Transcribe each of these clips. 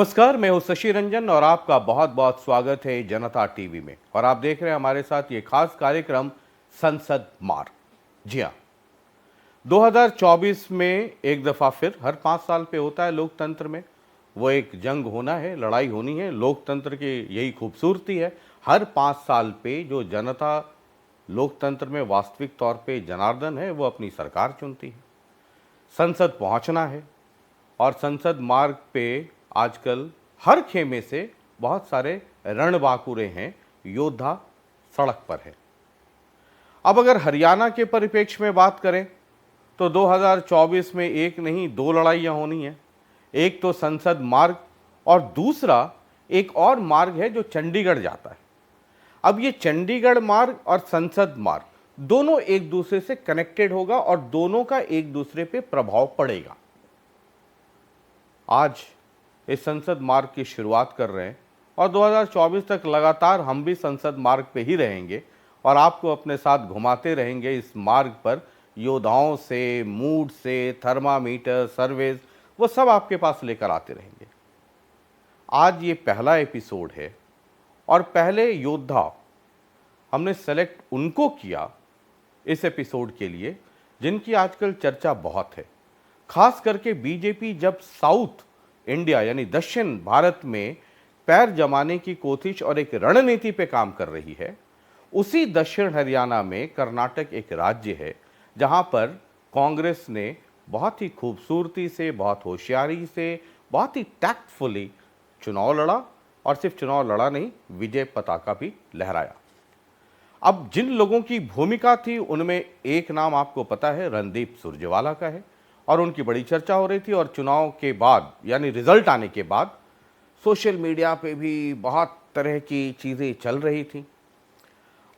नमस्कार, मैं हूं शशि रंजन और आपका बहुत बहुत स्वागत है जनता टीवी में। और आप देख रहे हैं हमारे साथ ये खास कार्यक्रम संसद मार्ग। जी हाँ, 2024 में एक दफ़ा फिर हर 5 साल पे होता है लोकतंत्र में। वो एक जंग होना है, लड़ाई होनी है। लोकतंत्र की यही खूबसूरती है, हर 5 साल पे जो जनता लोकतंत्र में वास्तविक तौर पे जनार्दन है, वो अपनी सरकार चुनती है। संसद पहुंचना है और संसद मार्ग पे आजकल हर खेमे से बहुत सारे रणबांकुरे हैं, योद्धा सड़क पर है। अब अगर हरियाणा के परिप्रेक्ष्य में बात करें तो 2024 में एक नहीं दो लड़ाइयां होनी है। एक तो संसद मार्ग और दूसरा एक और मार्ग है जो चंडीगढ़ जाता है। अब ये चंडीगढ़ मार्ग और संसद मार्ग दोनों एक दूसरे से कनेक्टेड होगा और दोनों का एक दूसरे पे प्रभाव पड़ेगा। आज इस संसद मार्ग की शुरुआत कर रहे हैं और 2024 तक लगातार हम भी संसद मार्ग पे ही रहेंगे और आपको अपने साथ घुमाते रहेंगे इस मार्ग पर। योद्धाओं से, मूड से, थर्मामीटर, सर्वेज, वो सब आपके पास लेकर आते रहेंगे। आज ये पहला एपिसोड है और पहले योद्धा हमने सेलेक्ट उनको किया इस एपिसोड के लिए जिनकी आजकल चर्चा बहुत है। खास करके बीजेपी जब साउथ इंडिया यानी दक्षिण भारत में पैर जमाने की कोशिश और एक रणनीति पे काम कर रही है, उसी दक्षिण हरियाणा में कर्नाटक एक राज्य है जहां पर कांग्रेस ने बहुत ही खूबसूरती से, बहुत होशियारी से, बहुत ही टैक्टफुली चुनाव लड़ा और सिर्फ चुनाव लड़ा नहीं, विजय पताका भी लहराया। अब जिन लोगों की भूमिका थी उनमें एक नाम आपको पता है, रणदीप सुरजेवाला का है और उनकी बड़ी चर्चा हो रही थी। और चुनाव के बाद यानी रिजल्ट आने के बाद सोशल मीडिया पे भी बहुत तरह की चीज़ें चल रही थी।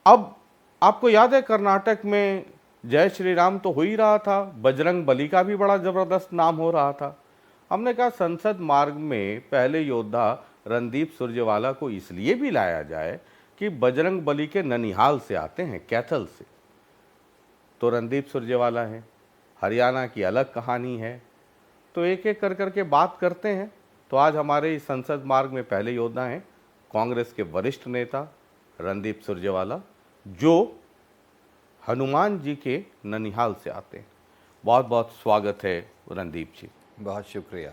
अब आपको याद है कर्नाटक में जय श्री राम तो हो ही रहा था, बजरंग बली का भी बड़ा ज़बरदस्त नाम हो रहा था। हमने कहा संसद मार्ग में पहले योद्धा रणदीप सुरजेवाला को इसलिए भी लाया जाए कि बजरंग बली के ननिहाल से आते हैं, कैथल से। तो रणदीप सुरजेवाला हैं, हरियाणा की अलग कहानी है। तो एक एक कर करके बात करते हैं। तो आज हमारे इस संसद मार्ग में पहले योद्धा हैं कांग्रेस के वरिष्ठ नेता रणदीप सुरजेवाला, जो हनुमान जी के ननिहाल से आते हैं। बहुत बहुत स्वागत है रणदीप जी। बहुत शुक्रिया।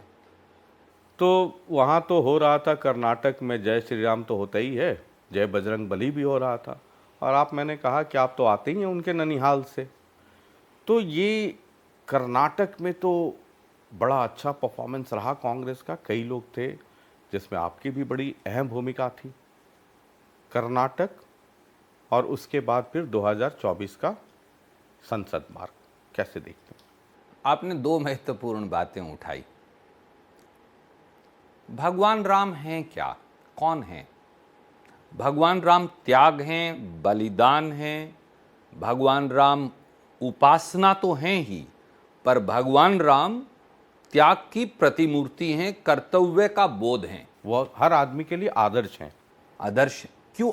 तो वहाँ तो हो रहा था कर्नाटक में, जय श्री राम तो होता ही है, जय बजरंग बली भी हो रहा था। और मैंने कहा कि आप तो आते ही हैं उनके ननिहाल से। तो ये कर्नाटक में तो बड़ा अच्छा परफॉर्मेंस रहा कांग्रेस का। कई लोग थे जिसमें आपकी भी बड़ी अहम भूमिका थी। कर्नाटक और उसके बाद फिर 2024 का संसद मार्ग कैसे देखते हैं? आपने दो महत्वपूर्ण बातें उठाई। भगवान राम हैं क्या? कौन हैं? भगवान राम त्याग हैं, बलिदान हैं। भगवान राम उपासना तो हैं ही, पर भगवान राम त्याग की प्रतिमूर्ति हैं, कर्तव्य का बोध हैं। वो हर आदमी के लिए आदर्श हैं।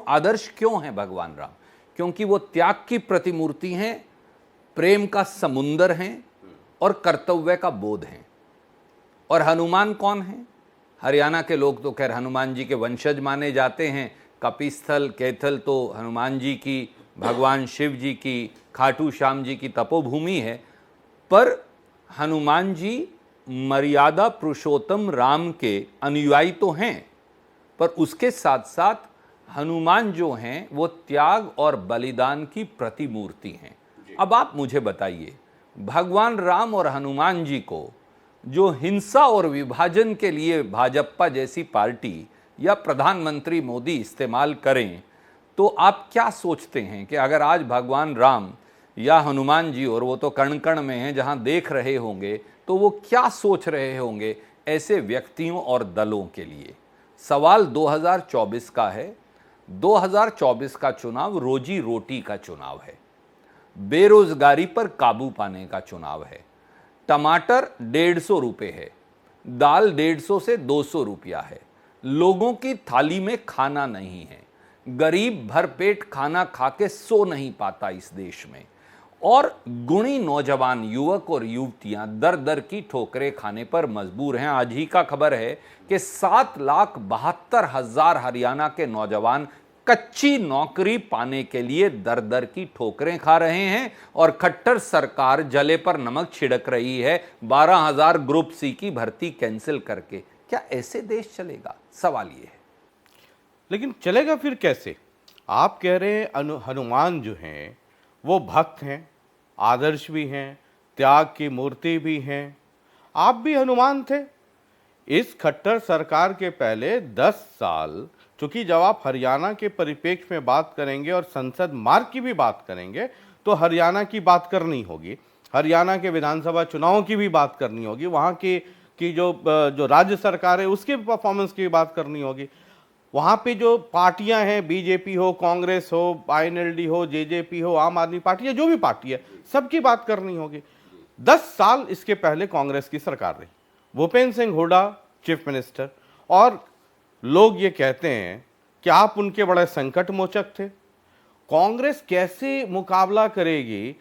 आदर्श क्यों हैं भगवान राम? क्योंकि वो त्याग की प्रतिमूर्ति हैं, प्रेम का समुंदर हैं और कर्तव्य का बोध हैं। और हनुमान कौन हैं? हरियाणा के लोग तो खैर हनुमान जी के वंशज माने जाते हैं। कपिस्थल, कैथल तो हनुमान जी की, भगवान शिव जी की, खाटू श्याम जी की तपोभूमि है। पर हनुमान जी मर्यादा पुरुषोत्तम राम के अनुयायी तो हैं, पर उसके साथ साथ हनुमान जो हैं वो त्याग और बलिदान की प्रतिमूर्ति हैं। अब आप मुझे बताइए, भगवान राम और हनुमान जी को जो हिंसा और विभाजन के लिए भाजपा जैसी पार्टी या प्रधानमंत्री मोदी इस्तेमाल करें, तो आप क्या सोचते हैं कि अगर आज भगवान राम या हनुमान जी, और वो तो कण कण में हैं जहां देख रहे होंगे, तो वो क्या सोच रहे होंगे ऐसे व्यक्तियों और दलों के लिए? सवाल 2024 का है। 2024 का चुनाव रोजी रोटी का चुनाव है, बेरोजगारी पर काबू पाने का चुनाव है। टमाटर 150 रुपये है, दाल 150 से 200 रुपया है। लोगों की थाली में खाना नहीं है, गरीब भरपेट खाना खा के सो नहीं पाता इस देश में। और गुणी नौजवान युवक और युवतियां दर दर की ठोकरें खाने पर मजबूर हैं। आज ही का खबर है कि 7,72,000 हरियाणा के नौजवान कच्ची नौकरी पाने के लिए दर दर की ठोकरें खा रहे हैं और खट्टर सरकार जले पर नमक छिड़क रही है 12,000 ग्रुप सी की भर्ती कैंसिल करके। क्या ऐसे देश चलेगा? सवाल ये है। लेकिन चलेगा फिर कैसे? आप कह रहे हैं हनुमान जो हैं वो भक्त हैं, आदर्श भी हैं, त्याग की मूर्ति भी हैं। आप भी हनुमान थे। इस खट्टर सरकार के पहले 10 साल, चूंकि जब आप हरियाणा के परिप्रेक्ष्य में बात करेंगे और संसद मार्ग की भी बात करेंगे तो हरियाणा की बात करनी होगी, हरियाणा के विधानसभा चुनावों की भी बात करनी होगी, वहाँ की जो राज्य सरकार है उसके परफॉर्मेंस की भी बात करनी होगी, वहाँ पे जो पार्टियां हैं, बीजेपी हो, कांग्रेस हो, आईएनएलडी हो, जेजेपी हो, आम आदमी पार्टी है, जो भी पार्टी है, सबकी बात करनी होगी। 10 साल इसके पहले कांग्रेस की सरकार रही, भूपेंद्र सिंह हुड्डा चीफ मिनिस्टर, और लोग ये कहते हैं कि आप उनके बड़े संकट मोचक थे। कांग्रेस कैसे मुकाबला करेगी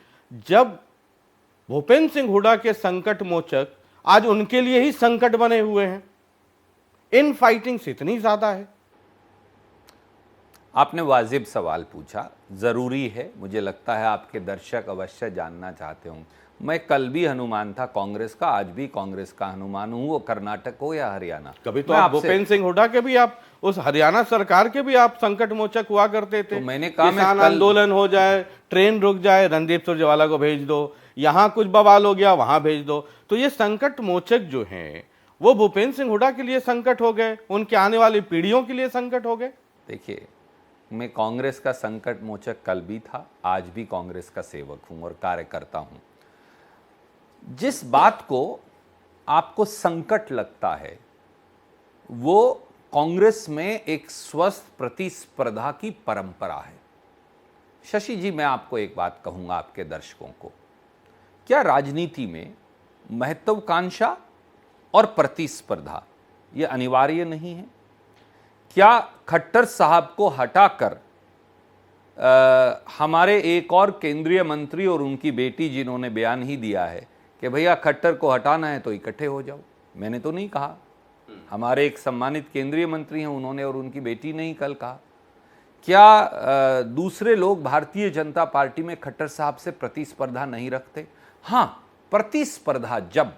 जब भूपेंद्र सिंह हुड्डा के संकट मोचक आज उनके लिए ही संकट बने हुए हैं? इन फाइटिंग्स इतनी ज्यादा है। आपने वाजिब सवाल पूछा, ज़रूरी है। मुझे लगता है आपके दर्शक अवश्य जानना चाहते होंगे। मैं कल भी हनुमान था कांग्रेस का, आज भी कांग्रेस का हनुमान हूँ, वो कर्नाटक हो या हरियाणा। कभी तो आप भूपेंद्र सिंह हुड्डा के भी, आप उस हरियाणा सरकार के भी आप संकट मोचक हुआ करते थे। तो मैंने कहा किसान आंदोलन हो जाए, ट्रेन रुक जाए, रणदीप सुरजेवाला को भेज दो, यहाँ कुछ बवाल हो गया वहां भेज दो। तो ये संकट मोचक जो हैं वो भूपेंद्र सिंह हुड्डा के लिए संकट हो गए, उनके आने वाली पीढ़ियों के लिए संकट हो गए। देखिए, मैं कांग्रेस का संकट मोचक कल भी था, आज भी कांग्रेस का सेवक हूं और कार्यकर्ता हूं। जिस बात को आपको संकट लगता है वो कांग्रेस में एक स्वस्थ प्रतिस्पर्धा की परंपरा है। शशि जी, मैं आपको एक बात कहूंगा आपके दर्शकों को, क्या राजनीति में महत्वाकांक्षा और प्रतिस्पर्धा ये अनिवार्य नहीं है? क्या खट्टर साहब को हटाकर हमारे एक और केंद्रीय मंत्री और उनकी बेटी, जिन्होंने बयान ही दिया है कि भैया खट्टर को हटाना है तो इकट्ठे हो जाओ, मैंने तो नहीं कहा, हमारे एक सम्मानित केंद्रीय मंत्री हैं उन्होंने और उनकी बेटी ने ही कल कहा। क्या दूसरे लोग भारतीय जनता पार्टी में खट्टर साहब से प्रतिस्पर्धा नहीं रखते? हाँ, प्रतिस्पर्धा जब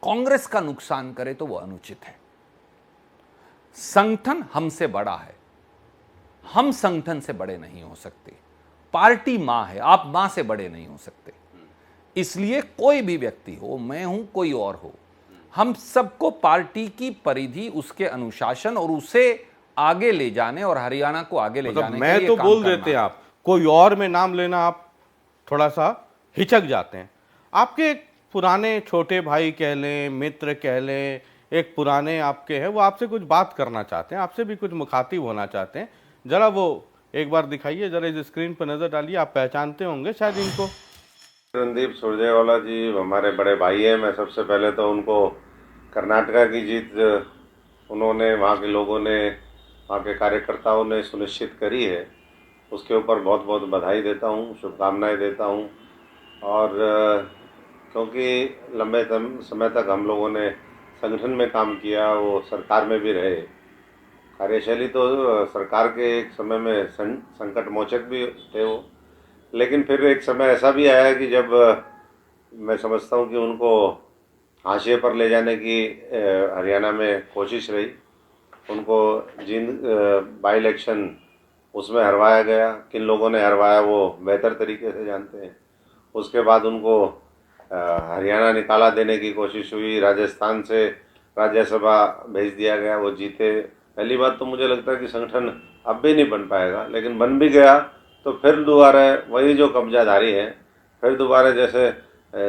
कांग्रेस का नुकसान करे तो वो अनुचित है। संगठन हमसे बड़ा है, हम संगठन से बड़े नहीं हो सकते। पार्टी मां है, आप मां से बड़े नहीं हो सकते। इसलिए कोई भी व्यक्ति हो, मैं हूं कोई और हो, हम सबको पार्टी की परिधि, उसके अनुशासन और उसे आगे ले जाने और हरियाणा को आगे ले जाने मैं के लिए तो काम बोल करना देते हैं, आप कोई और में नाम लेना आप थोड़ा सा हिचक जाते हैं। आपके एक पुराने छोटे भाई कह लें, मित्र कह लें, एक पुराने आपके हैं, वो आपसे कुछ बात करना चाहते हैं, आपसे भी कुछ मुखातिब होना चाहते हैं। जरा वो एक बार दिखाइए, जरा इस स्क्रीन पर नजर डालिए, आप पहचानते होंगे शायद इनको। रणदीप सुरजेवाला जी हमारे बड़े भाई हैं। मैं सबसे पहले तो उनको कर्नाटका की जीत उन्होंने, वहाँ के लोगों ने, वहाँ के कार्यकर्ताओं ने सुनिश्चित करी है, उसके ऊपर बहुत बहुत बधाई देता हूँ, शुभकामनाएं देता हूँ। और क्योंकि लंबे समय तक हम लोगों ने संगठन में काम किया, वो सरकार में भी रहे, कार्यशैली तो सरकार के एक समय में संकट मोचक भी थे वो, लेकिन फिर एक समय ऐसा भी आया कि जब मैं समझता हूँ कि उनको हाशिए पर ले जाने की हरियाणा में कोशिश रही, उनको जींद बाई इलेक्शन उसमें हरवाया गया। किन लोगों ने हरवाया वो बेहतर तरीके से जानते हैं। उसके बाद उनको हरियाणा निकाला देने की कोशिश हुई, राजस्थान से राज्यसभा भेज दिया गया, वो जीते। पहली बात तो मुझे लगता है कि संगठन अब भी नहीं बन पाएगा, लेकिन बन भी गया तो फिर दोबारा वही जो कब्जाधारी हैं, फिर दोबारा जैसे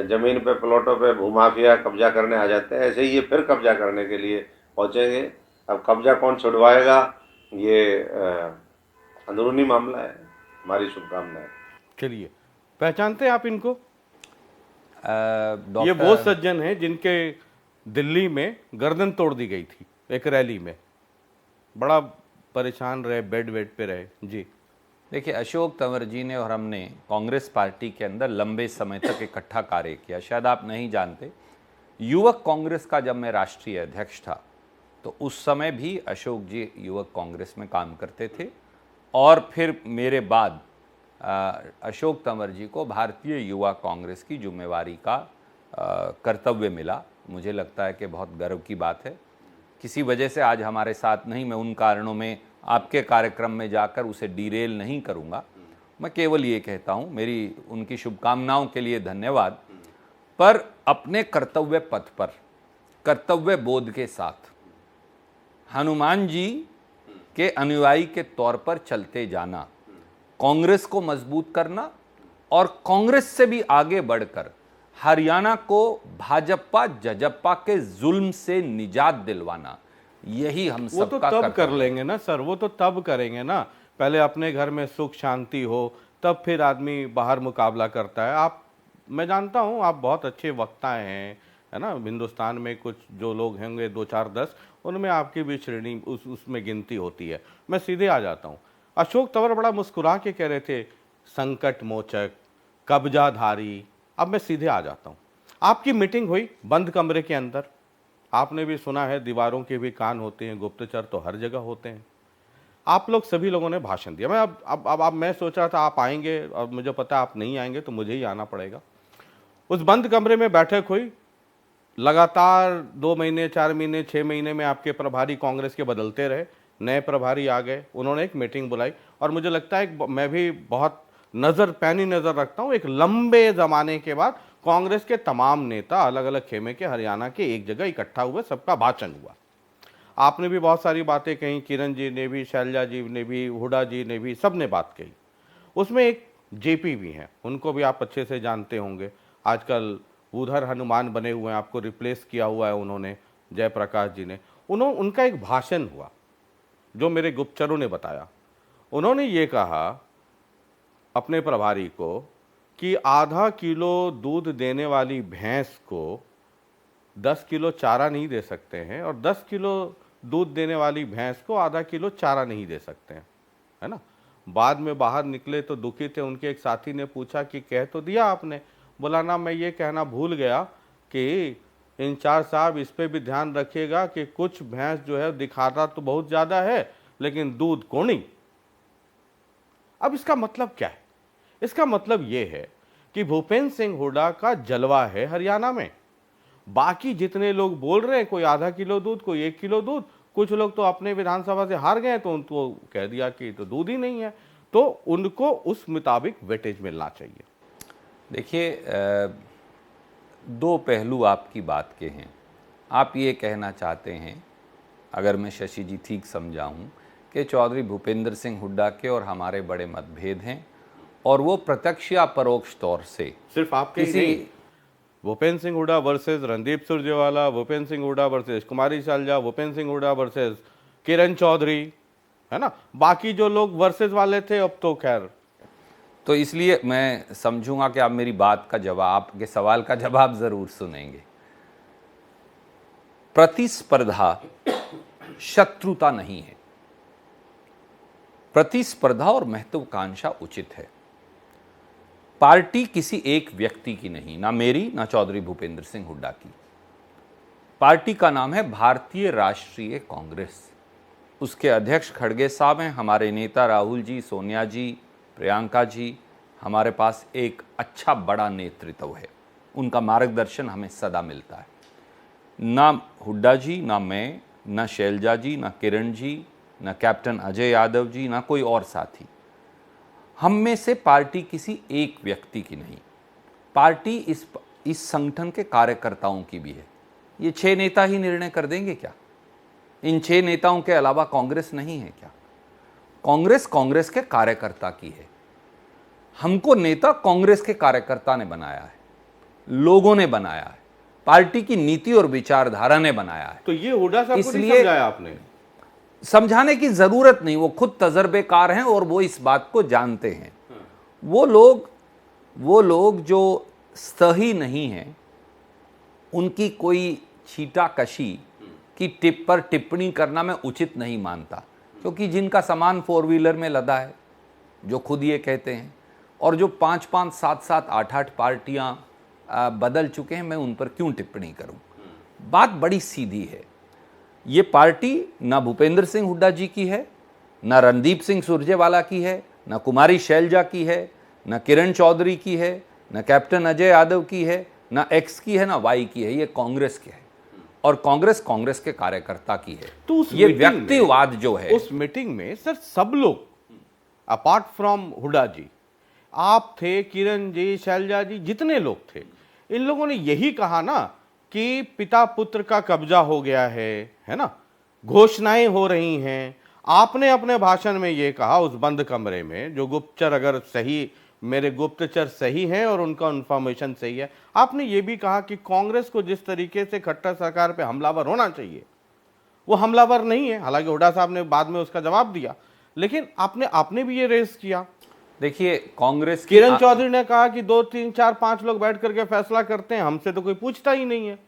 ज़मीन पे, प्लॉटों पे भूमाफिया कब्जा करने आ जाते हैं, ऐसे ही ये फिर कब्जा करने के लिए पहुंचेंगे। अब कब्जा कौन छुड़वाएगा, ये अंदरूनी मामला है। हमारी शुभकामनाएं। चलिए, पहचानते हैं आप इनको? ये वो सज्जन हैं जिनके दिल्ली में गर्दन तोड़ दी गई थी एक रैली में, बड़ा परेशान रहे, बेड पे रहे जी। देखिए, अशोक तंवर जी ने और हमने कांग्रेस पार्टी के अंदर लंबे समय तक इकट्ठा कार्य किया। शायद आप नहीं जानते, युवक कांग्रेस का जब मैं राष्ट्रीय अध्यक्ष था तो उस समय भी अशोक जी युवक कांग्रेस में काम करते थे, और फिर मेरे बाद अशोक तंवर जी को भारतीय युवा कांग्रेस की जिम्मेवारी का कर्तव्य मिला। मुझे लगता है कि बहुत गर्व की बात है। किसी वजह से आज हमारे साथ नहीं, मैं उन कारणों में आपके कार्यक्रम में जाकर उसे डिरेल नहीं करूंगा। मैं केवल ये कहता हूं, मेरी उनकी शुभकामनाओं के लिए धन्यवाद, पर अपने कर्तव्य पथ पर कर्तव्य बोध के साथ हनुमान जी के अनुयायी के तौर पर चलते जाना, कांग्रेस को मजबूत करना और कांग्रेस से भी आगे बढ़कर हरियाणा को भाजपा जजप्पा के जुल्म से निजात दिलवाना, यही हम वो तो सबका तब कर लेंगे ना सर, वो तो तब करेंगे ना। पहले अपने घर में सुख शांति हो, तब फिर आदमी बाहर मुकाबला करता है। आप, मैं जानता हूँ आप बहुत अच्छे वक्ता हैं, है ना। हिंदुस्तान में कुछ जो लोग होंगे 2 4 10, उनमें आपकी भी श्रेणी उसमें गिनती होती है। मैं सीधे आ जाता हूँ। अशोक तंवर बड़ा मुस्कुरा के कह रहे थे संकट मोचक, कब्जाधारी। अब मैं सीधे आ जाता हूँ। आपकी मीटिंग हुई बंद कमरे के अंदर, आपने भी सुना है दीवारों के भी कान होते हैं, गुप्तचर तो हर जगह होते हैं। आप लोग सभी लोगों ने भाषण दिया। मैं अब मैं सोच रहा था आप आएंगे, और मुझे पता आप नहीं आएंगे तो मुझे ही आना पड़ेगा। उस बंद कमरे में बैठक हुई। लगातार 2 महीने, 4 महीने, 6 महीने में आपके प्रभारी कांग्रेस के बदलते रहे, नए प्रभारी आ गए। उन्होंने एक मीटिंग बुलाई, और मुझे लगता है मैं भी बहुत पैनी नज़र रखता हूँ, एक लंबे ज़माने के बाद कांग्रेस के तमाम नेता अलग अलग खेमे के हरियाणा के एक जगह इकट्ठा हुए, सबका भाषण हुआ। आपने भी बहुत सारी बातें कही, किरण जी ने भी, शैलजा जी ने भी, हुड्डा जी ने भी, सब ने बात कही। उसमें एक जेपी भी हैं, उनको भी आप अच्छे से जानते होंगे। आजकल उधर हनुमान बने हुए हैं, आपको रिप्लेस किया हुआ है उन्होंने, जयप्रकाश जी ने। उनका एक भाषण हुआ जो मेरे गुप्तचरों ने बताया। उन्होंने ये कहा अपने प्रभारी को कि आधा किलो दूध देने वाली भैंस को 10 किलो चारा नहीं दे सकते हैं, और 10 किलो दूध देने वाली भैंस को आधा किलो चारा नहीं दे सकते हैं, है ना। बाद में बाहर निकले तो दुखी थे। उनके एक साथी ने पूछा कि कह तो दिया आपने। बोला ना, मैं ये कहना भूल गया कि इंचार्ज साहब इस पे भी ध्यान रखिएगा कि कुछ भैंस जो है दिखाता तो बहुत ज़्यादा है लेकिन दूध कोनी। अब इसका मतलब क्या है? इसका मतलब ये है कि भूपेंद्र सिंह हुड्डा का जलवा है हरियाणा में। बाकी जितने लोग बोल रहे हैं, कोई आधा किलो दूध, कोई 1 किलो दूध, कुछ लोग तो अपने विधानसभा से हार गए तो उनको कह दिया कि तो दूध ही नहीं है, तो उनको उस मुताबिक वेटेज मिलना चाहिए। देखिए, 2 पहलू आपकी बात के हैं। आप ये कहना चाहते हैं, अगर मैं शशि जी ठीक समझा हूँ, कि चौधरी भूपेंद्र सिंह हुड्डा के और हमारे बड़े मतभेद हैं, और वो प्रत्यक्ष या परोक्ष तौर से सिर्फ आपके ही नहीं, भूपेंद्र सिंह हुड्डा वर्सेस रणदीप सुरजेवाला, भूपेंद्र सिंह हुड्डा वर्सेस कुमारी शैलजा, भूपेंद्र सिंह हुड्डा वर्सेस किरण चौधरी, है ना। बाकी जो लोग वर्सेस वाले थे अब तो खैर। तो इसलिए मैं समझूंगा कि आप मेरी बात का जवाब, आपके सवाल का जवाब जरूर सुनेंगे। प्रतिस्पर्धा शत्रुता नहीं है। प्रतिस्पर्धा और महत्वाकांक्षा उचित है। पार्टी किसी एक व्यक्ति की नहीं, ना मेरी ना चौधरी भूपेंद्र सिंह हुड्डा की। पार्टी का नाम है भारतीय राष्ट्रीय कांग्रेस। उसके अध्यक्ष खड़गे साहब हैं, हमारे नेता राहुल जी, सोनिया जी, प्रियंका जी। हमारे पास एक अच्छा बड़ा नेतृत्व है, उनका मार्गदर्शन हमें सदा मिलता है। ना हुड्डा जी, ना मैं, ना शैलजा जी, ना किरण जी, ना कैप्टन अजय यादव जी, ना कोई और साथी। हम में से पार्टी किसी एक व्यक्ति की नहीं, पार्टी इस संगठन के कार्यकर्ताओं की भी है। ये 6 नेता ही निर्णय कर देंगे क्या? इन 6 नेताओं के अलावा कांग्रेस नहीं है क्या? कांग्रेस कांग्रेस के कार्यकर्ता की है। हमको नेता कांग्रेस के कार्यकर्ता ने बनाया है, लोगों ने बनाया है, पार्टी की नीति और विचारधारा ने बनाया है। तो ये हुड्डा साहब को नहीं समझाया आपने? समझाने की जरूरत नहीं, वो खुद तजर्बेकार हैं और वो इस बात को जानते हैं। वो लोग जो सही नहीं हैं, उनकी कोई छीटाकशी की टिप पर टिप्पणी करना मैं उचित नहीं मानता, क्योंकि जिनका सामान 4 व्हीलर में लदा है, जो खुद ये कहते हैं, और जो 5-5, 7-7, 8-8 पार्टियां बदल चुके हैं, मैं उन पर क्यों टिप्पणी करूं। बात बड़ी सीधी है। ये पार्टी ना भूपेंद्र सिंह हुड्डा जी की है, ना रणदीप सिंह सुरजेवाला की है, ना कुमारी शैलजा की है, ना किरण चौधरी की है, ना कैप्टन अजय यादव की है, ना एक्स की है, ना वाई की है। ये कांग्रेस की है, और कांग्रेस के कार्यकर्ता की है। तो उस ये मीटिंग व्यक्तिवाद जो है, उस मीटिंग में सर सब लोग अपार्ट फ्रॉम हुड्डा जी, आप थे, किरण जी, शैलजा जी, जितने लोग थे, इन लोगों ने यही कहा ना कि पिता पुत्र का कब्जा हो गया है ना, घोषणाएं हो रही हैं। आपने अपने भाषण में ये कहा उस बंद कमरे में, जो गुप्तचर अगर सही, मेरे गुप्तचर सही हैं और उनका इन्फॉर्मेशन सही है, आपने ये भी कहा कि कांग्रेस को जिस तरीके से खट्टर सरकार पे हमलावर होना चाहिए वो हमलावर नहीं है। हालांकि हुड्डा साहब ने बाद में उसका जवाब दिया, लेकिन आपने भी ये रेस किया। देखिए, कांग्रेस की किरण चौधरी ने कहा कि 2, 3, 4, 5 लोग बैठ करके फैसला करते हैं, हमसे तो कोई पूछता ही नहीं है।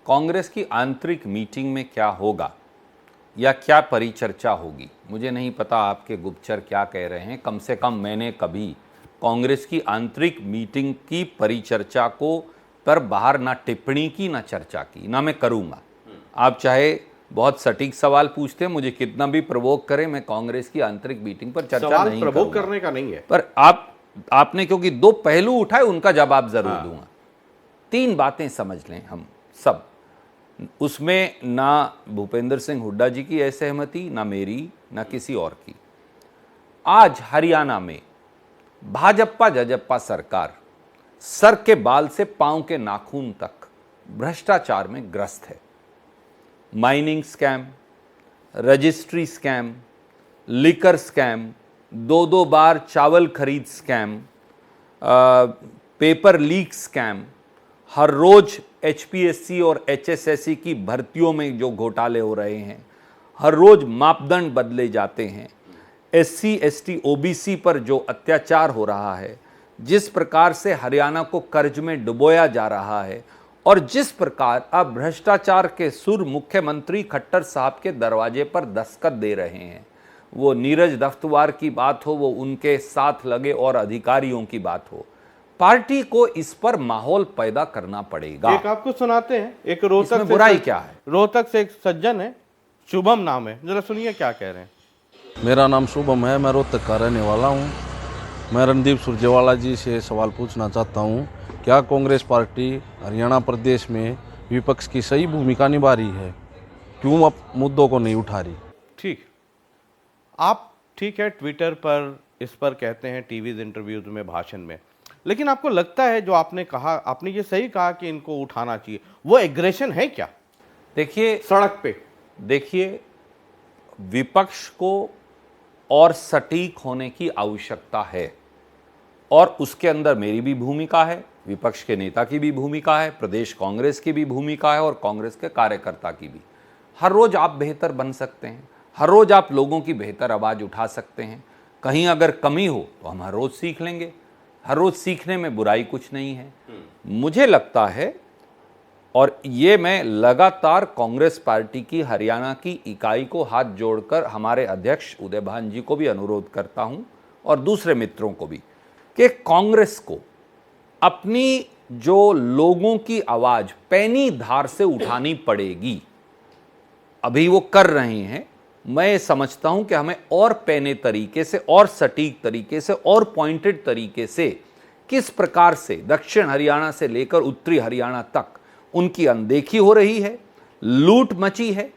कांग्रेस की आंतरिक मीटिंग में क्या होगा या क्या परिचर्चा होगी, मुझे नहीं पता आपके गुप्तचर क्या कह रहे हैं। कम से कम मैंने कभी कांग्रेस की आंतरिक मीटिंग की परिचर्चा को पर बाहर ना टिप्पणी की, ना चर्चा की, ना मैं करूंगा। आप चाहे बहुत सटीक सवाल पूछते हैं, मुझे कितना भी प्रवोक करें, मैं कांग्रेस की आंतरिक मीटिंग पर चर्चा सवाल नहीं प्रवोक करूंगा। करने का नहीं है, पर आपने क्योंकि 2 पहलू उठाए, उनका जवाब जरूर दूंगा। 3 बातें समझ लें हम सब, उसमें ना भूपेंद्र सिंह हुड्डा जी की असहमति, ना मेरी, ना किसी और की। आज हरियाणा में भाजपा जजप्पा सरकार सर के बाल से पांव के नाखून तक भ्रष्टाचार में ग्रस्त है। Mining scam, registry scam, liquor scam, 2-2 बार चावल खरीद स्कैम, पेपर लीक स्कैम, हर रोज एचपीएससी और एचएसएससी की भर्तियों में जो घोटाले हो रहे हैं, हर रोज मापदंड बदले जाते हैं, एससी एसटी ओबीसी पर जो अत्याचार हो रहा है, जिस प्रकार से हरियाणा को कर्ज में डुबोया जा रहा है, और जिस प्रकार अब भ्रष्टाचार के सुर मुख्यमंत्री खट्टर साहब के दरवाजे पर दस्तखत दे रहे हैं, वो नीरज दफ्तवार की बात हो, वो उनके साथ लगे और अधिकारियों की बात हो, पार्टी को इस पर माहौल पैदा करना पड़ेगा। एक आपको सुनाते हैं, एक रोहतक इसमें बुराई क्या है? रोहतक से एक सज्जन है, शुभम नाम है, जरा सुनिए क्या कह रहे हैं। मेरा नाम शुभम है, मैं रोहतक का रहने वाला हूँ। मैं रणदीप सुरजेवाला जी से सवाल पूछना चाहता हूँ, क्या कांग्रेस पार्टी हरियाणा प्रदेश में विपक्ष की सही भूमिका निभा रही है? क्यों अब मुद्दों को नहीं उठा रही? ठीक, आप ठीक है ट्विटर पर इस पर कहते हैं, टीवी इंटरव्यूज में, भाषण में, लेकिन आपको लगता है जो आपने कहा, आपने ये सही कहा कि इनको उठाना चाहिए, वो एग्रेशन है क्या? देखिए, सड़क पे देखिए, विपक्ष को और सटीक होने की आवश्यकता है, और उसके अंदर मेरी भी भूमिका है, विपक्ष के नेता की भी भूमिका है, प्रदेश कांग्रेस की भी भूमिका है, और कांग्रेस के कार्यकर्ता की भी। हर रोज आप बेहतर बन सकते हैं, हर रोज आप लोगों की बेहतर आवाज उठा सकते हैं। कहीं अगर कमी हो तो हम हर रोज सीख लेंगे, हर रोज सीखने में बुराई कुछ नहीं है। मुझे लगता है, और ये मैं लगातार कांग्रेस पार्टी की हरियाणा की इकाई को हाथ जोड़कर हमारे अध्यक्ष उदय भान जी को भी अनुरोध करता हूं, और दूसरे मित्रों को भी, कि कांग्रेस को अपनी जो लोगों की आवाज पैनी धार से उठानी पड़ेगी। अभी वो कर रहे हैं, मैं समझता हूं कि हमें और पैने तरीके से, और सटीक तरीके से, और पॉइंटेड तरीके से, किस प्रकार से दक्षिण हरियाणा से लेकर उत्तरी हरियाणा तक उनकी अनदेखी हो रही है, लूट मची है,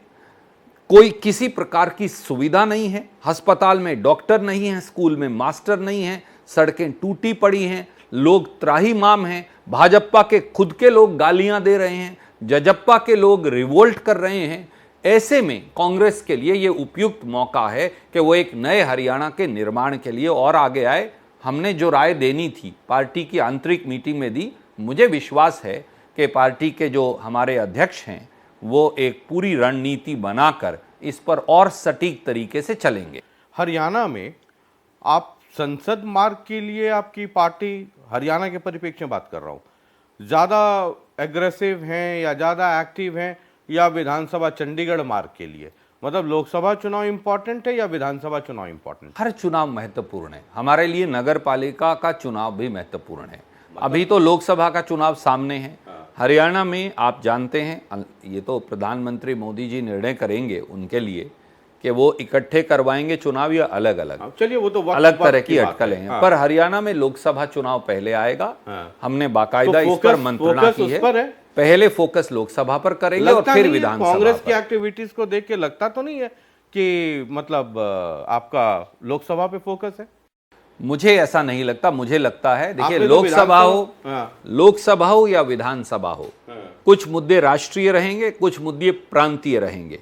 कोई किसी प्रकार की सुविधा नहीं है, अस्पताल में डॉक्टर नहीं है, स्कूल में मास्टर नहीं है, सड़कें टूटी पड़ी हैं, लोग त्राहिमाम हैं, भाजपा के खुद के लोग गालियां दे रहे हैं, जजप्पा के लोग रिवोल्ट कर रहे हैं। ऐसे में कांग्रेस के लिए यह उपयुक्त मौका है कि वो एक नए हरियाणा के निर्माण के लिए और आगे आए। हमने जो राय देनी थी पार्टी की आंतरिक मीटिंग में दी। मुझे विश्वास है कि पार्टी के जो हमारे अध्यक्ष हैं वो एक पूरी रणनीति बनाकर इस पर और सटीक तरीके से चलेंगे। हरियाणा में आप संसद मार्ग के लिए आपकी पार्टी, हरियाणा के परिप्रेक्ष्य में बात कर रहा हूँ, ज़्यादा एग्रेसिव हैं या ज़्यादा एक्टिव हैं, या विधानसभा चंडीगढ़ मार्ग के लिए? मतलब लोकसभा चुनाव इंपॉर्टेंट है या विधानसभा चुनाव इंपॉर्टेंट? हर चुनाव महत्वपूर्ण है। हमारे लिए नगर पालिका का चुनाव भी महत्वपूर्ण है। अभी तो लोकसभा का चुनाव सामने है। हरियाणा में आप जानते हैं, ये तो प्रधानमंत्री मोदी जी निर्णय करेंगे उनके लिए कि वो इकट्ठे करवाएंगे चुनाव या अलग अलग। चलिए वो तो अलग तरह की अटकलें हैं। पर हरियाणा में लोकसभा चुनाव पहले आएगा। हमने बाकायदा इस पर मंत्रणा की है। पहले फोकस लोकसभा पर करेंगे और फिर विधानसभा। कांग्रेस की एक्टिविटीज को देख के लगता तो नहीं है कि मतलब आपका लोकसभा पे फोकस है? मुझे ऐसा नहीं लगता। मुझे लगता है, देखिए, लोकसभा हो या विधानसभा हो, कुछ मुद्दे राष्ट्रीय रहेंगे, कुछ मुद्दे प्रांतीय रहेंगे।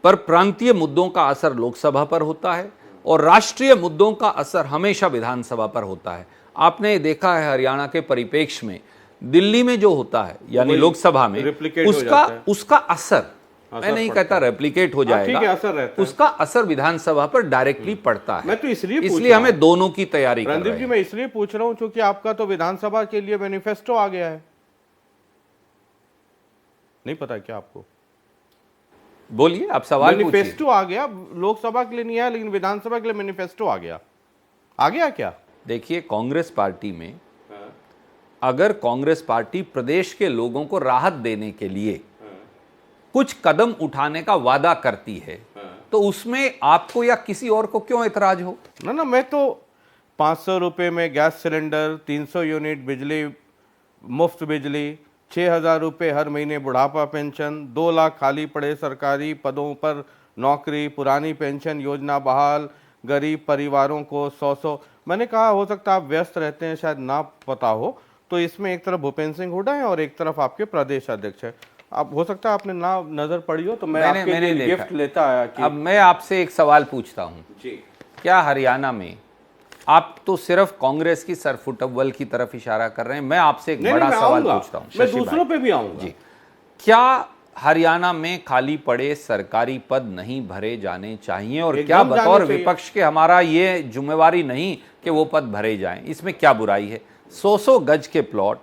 पर प्रांतीय मुद्दों का असर लोकसभा पर होता है और राष्ट्रीय मुद्दों का असर हमेशा विधानसभा पर होता है। आपने देखा है हरियाणा के परिप्रेक्ष्य में, दिल्ली में जो होता है यानी लोकसभा में, उसका असर, मैं नहीं कहता रेप्लिकेट हो जाएगा, उसका असर विधानसभा पर डायरेक्टली पड़ता है। मैं तो इसलिए हमें दोनों की तैयारी करनी है। रणदीप जी, मैं इसलिए पूछ रहा हूं क्योंकि आपका तो विधानसभा के लिए मैनिफेस्टो आ गया है। नहीं पता क्या आपको? बोलिए, आप सवाल पूछिए। मैनिफेस्टो आ गया, लोकसभा के लिए नहीं आया लेकिन विधानसभा के लिए मैनिफेस्टो आ गया क्या? देखिए, कांग्रेस पार्टी में अगर कांग्रेस पार्टी प्रदेश के लोगों को राहत देने के लिए कुछ कदम उठाने का वादा करती है तो उसमें आपको या किसी और को क्यों ऐतराज हो? ना, मैं तो 500 रुपए में गैस सिलेंडर, 300 यूनिट बिजली, मुफ्त बिजली, 6,000 रुपये हर महीने बुढ़ापा पेंशन, 2 लाख खाली पड़े सरकारी पदों पर नौकरी, पुरानी पेंशन योजना बहाल, गरीब परिवारों को 100 मैंने कहा हो सकता है आप व्यस्त रहते हैं, शायद ना पता हो, तो इसमें एक तरफ भूपेंद्र सिंह हुड्डा है और एक तरफ आपके प्रदेश अध्यक्ष है। अब हो सकता है आपने ना नजर पड़ी हो तो मैंने गिफ्ट लेता आया कि... अब मैं आपसे एक सवाल पूछता हूँ जी, क्या हरियाणा में, आप तो सिर्फ कांग्रेस की सरफुटअव्वल की तरफ इशारा कर रहे हैं, मैं आपसे एक बड़ा सवाल पूछता हूँ, मैं दूसरों पे भी आऊंगा जी, क्या हरियाणा में खाली पड़े सरकारी पद नहीं भरे जाने चाहिए? और क्या बतौर विपक्ष के हमारा ये जिम्मेवारी नहीं कि वो पद भरे जाएं? इसमें क्या बुराई है? 100 गज के प्लॉट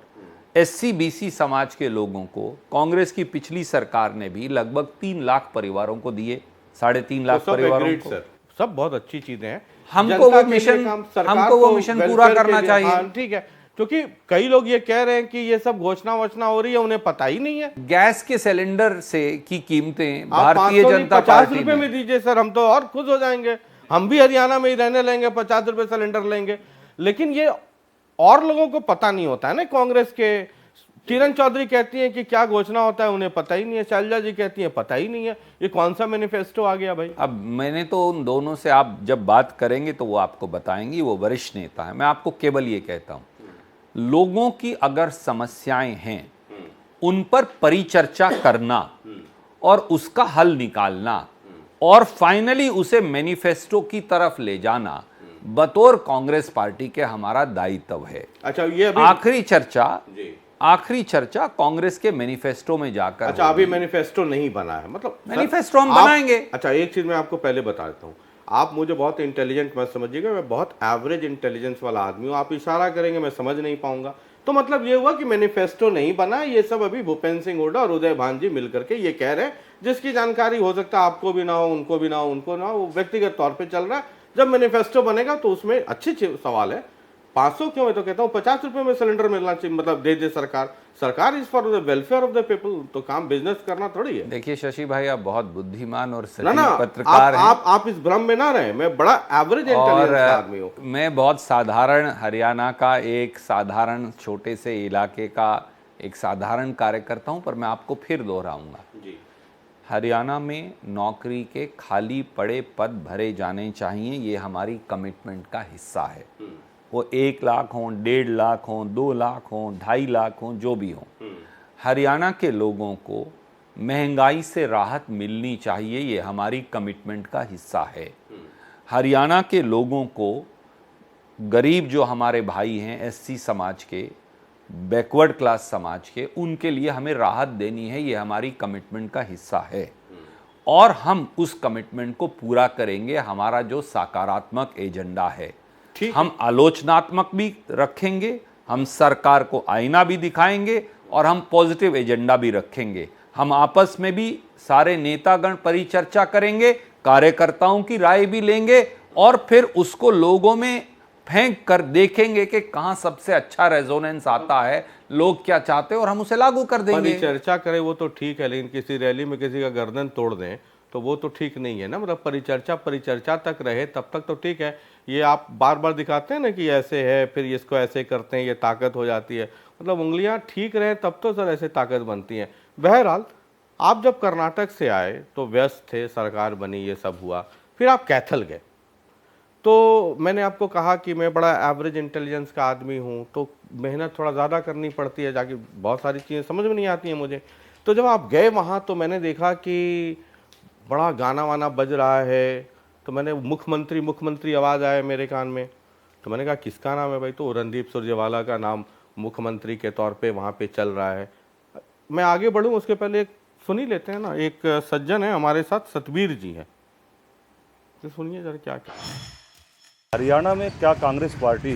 SC BC समाज के लोगों को कांग्रेस की पिछली सरकार ने भी लगभग 3 लाख परिवारों को दिए, 3.5 लाख परिवारों को। सब बहुत अच्छी चीजें हैं। हमको वो मिशन पूरा करना चाहिए। ठीक है, क्योंकि कई लोग ये कह रहे हैं कि ये सब घोषणा वोषणा हो रही है, उन्हें पता ही नहीं है। गैस के सिलेंडर से की कीमतें भारतीय जनता पार्टी 50 रुपए में दीजिए सर, हम तो और खुश हो जाएंगे, हम भी हरियाणा में ही रहने लेंगे, 50 रुपए सिलेंडर लेंगे। लेकिन ये और लोगों को पता नहीं होता है ना। कांग्रेस के किरण चौधरी कहती हैं कि क्या घोषणा होता है उन्हें पता ही नहीं है, शैलजा जी कहती हैं पता ही नहीं है। ये कौन सा मैनिफेस्टो आ गया भाई? अब मैंने तो उन दोनों से, आप जब बात करेंगे तो वो आपको बताएंगी, वो वरिष्ठ नेता है। मैं आपको केवल ये कहता हूं, लोगों की अगर समस्याएं हैं उन पर परिचर्चा करना और उसका हल निकालना और फाइनली उसे मैनिफेस्टो की तरफ ले जाना बतौर कांग्रेस पार्टी के हमारा दायित्व है। अच्छा, ये आखिरी चर्चा कांग्रेस के मैनिफेस्टो में जाकर। अच्छा, अभी मैनिफेस्टो नहीं बना है, मतलब मैनिफेस्टो हम बनाएंगे। अच्छा, एक चीज मैं आपको पहले बता देता हूँ, आप मुझे बहुत इंटेलिजेंट मत समझिएगा, मैं बहुत एवरेज इंटेलिजेंस वाला आदमी हूँ। आप इशारा करेंगे मैं समझ नहीं पाऊंगा, तो मतलब ये हुआ कि मैनिफेस्टो नहीं बना। ये सब अभी भूपेंद्र सिंह हुड्डा और उदय भान जी मिलकर के ये कह रहे हैं, जिसकी जानकारी हो सकता है आपको भी ना हो, उनको भी ना हो, उनको ना हो, वो व्यक्तिगत तौर पर चल रहा है। जब मैनिफेस्टो बनेगा तो उसमें अच्छे सवाल है। 500 क्यों? मैं तो कहता हूँ 50 रुपए में सिलेंडर मिलना चाहिए, मतलब दे सरकार is for the welfare of the people. तो काम बिजनेस करना थोड़ी है। देखिए शशि भाई, आप बहुत बुद्धिमान और सटीक पत्रकार हैं। आप इस भ्रम में ना रहे, मैं बड़ा एवरेज इंटेलिजेंस आदमी हूँ। मैं बहुत साधारण हरियाणा का एक साधारण छोटे से इलाके का एक साधारण कार्यकर्ता हूँ, पर मैं आपको फिर दोहराऊंगा, हरियाणा में नौकरी के खाली पड़े पद भरे जाने चाहिए, ये हमारी कमिटमेंट का हिस्सा है। वो 1 लाख हों, 1.5 लाख हों, 2 लाख हों, 2.5 लाख हों, जो भी हों, हरियाणा के लोगों को महंगाई से राहत मिलनी चाहिए, ये हमारी कमिटमेंट का हिस्सा है। हरियाणा के लोगों को, गरीब जो हमारे भाई हैं SC समाज के, बैकवर्ड क्लास समाज के, उनके लिए हमें राहत देनी है, ये हमारी कमिटमेंट का हिस्सा है और हम उस कमिटमेंट को पूरा करेंगे। हमारा जो सकारात्मक एजेंडा है, हम आलोचनात्मक भी रखेंगे, हम सरकार को आईना भी दिखाएंगे और हम पॉजिटिव एजेंडा भी रखेंगे। हम आपस में भी सारे नेतागण परिचर्चा करेंगे, कार्यकर्ताओं की राय भी लेंगे और फिर उसको लोगों में फेंक कर देखेंगे कि कहां सबसे अच्छा रेजोनेंस आता है, लोग क्या चाहते हैं और हम उसे लागू कर देंगे। परिचर्चा करें वो तो ठीक है, लेकिन किसी रैली में किसी का गर्दन तोड़ दें तो वो तो ठीक नहीं है ना। मतलब परिचर्चा तक रहे तब तक तो ठीक है। ये आप बार बार दिखाते हैं ना कि ऐसे है, फिर इसको ऐसे करते हैं, ये ताकत हो जाती है। मतलब उंगलियां ठीक रहे तब तो सर ऐसे ताकत बनती है। बहरहाल आप जब कर्नाटक से आए तो व्यस्त थे, सरकार बनी, ये सब हुआ, फिर आप कैथल गए। तो मैंने आपको कहा कि मैं बड़ा एवरेज इंटेलिजेंस का आदमी हूँ, तो मेहनत थोड़ा ज़्यादा करनी पड़ती है, जाके बहुत सारी चीज़ें समझ में नहीं आती हैं मुझे। तो जब आप गए वहाँ तो मैंने देखा कि बड़ा गाना वाना बज रहा है, तो मैंने मुख्यमंत्री आवाज़ आया मेरे कान में। तो मैंने कहा किसका नाम है भाई? तो रणदीप सुरजेवाला का नाम मुख्यमंत्री के तौर पे वहाँ पे चल रहा है। मैं आगे बढ़ूँ उसके पहले एक सुन ही लेते हैं ना। एक सज्जन है हमारे साथ, सतबीर जी हैं, तो सुनिए जरा क्या क्या। हरियाणा में क्या कांग्रेस पार्टी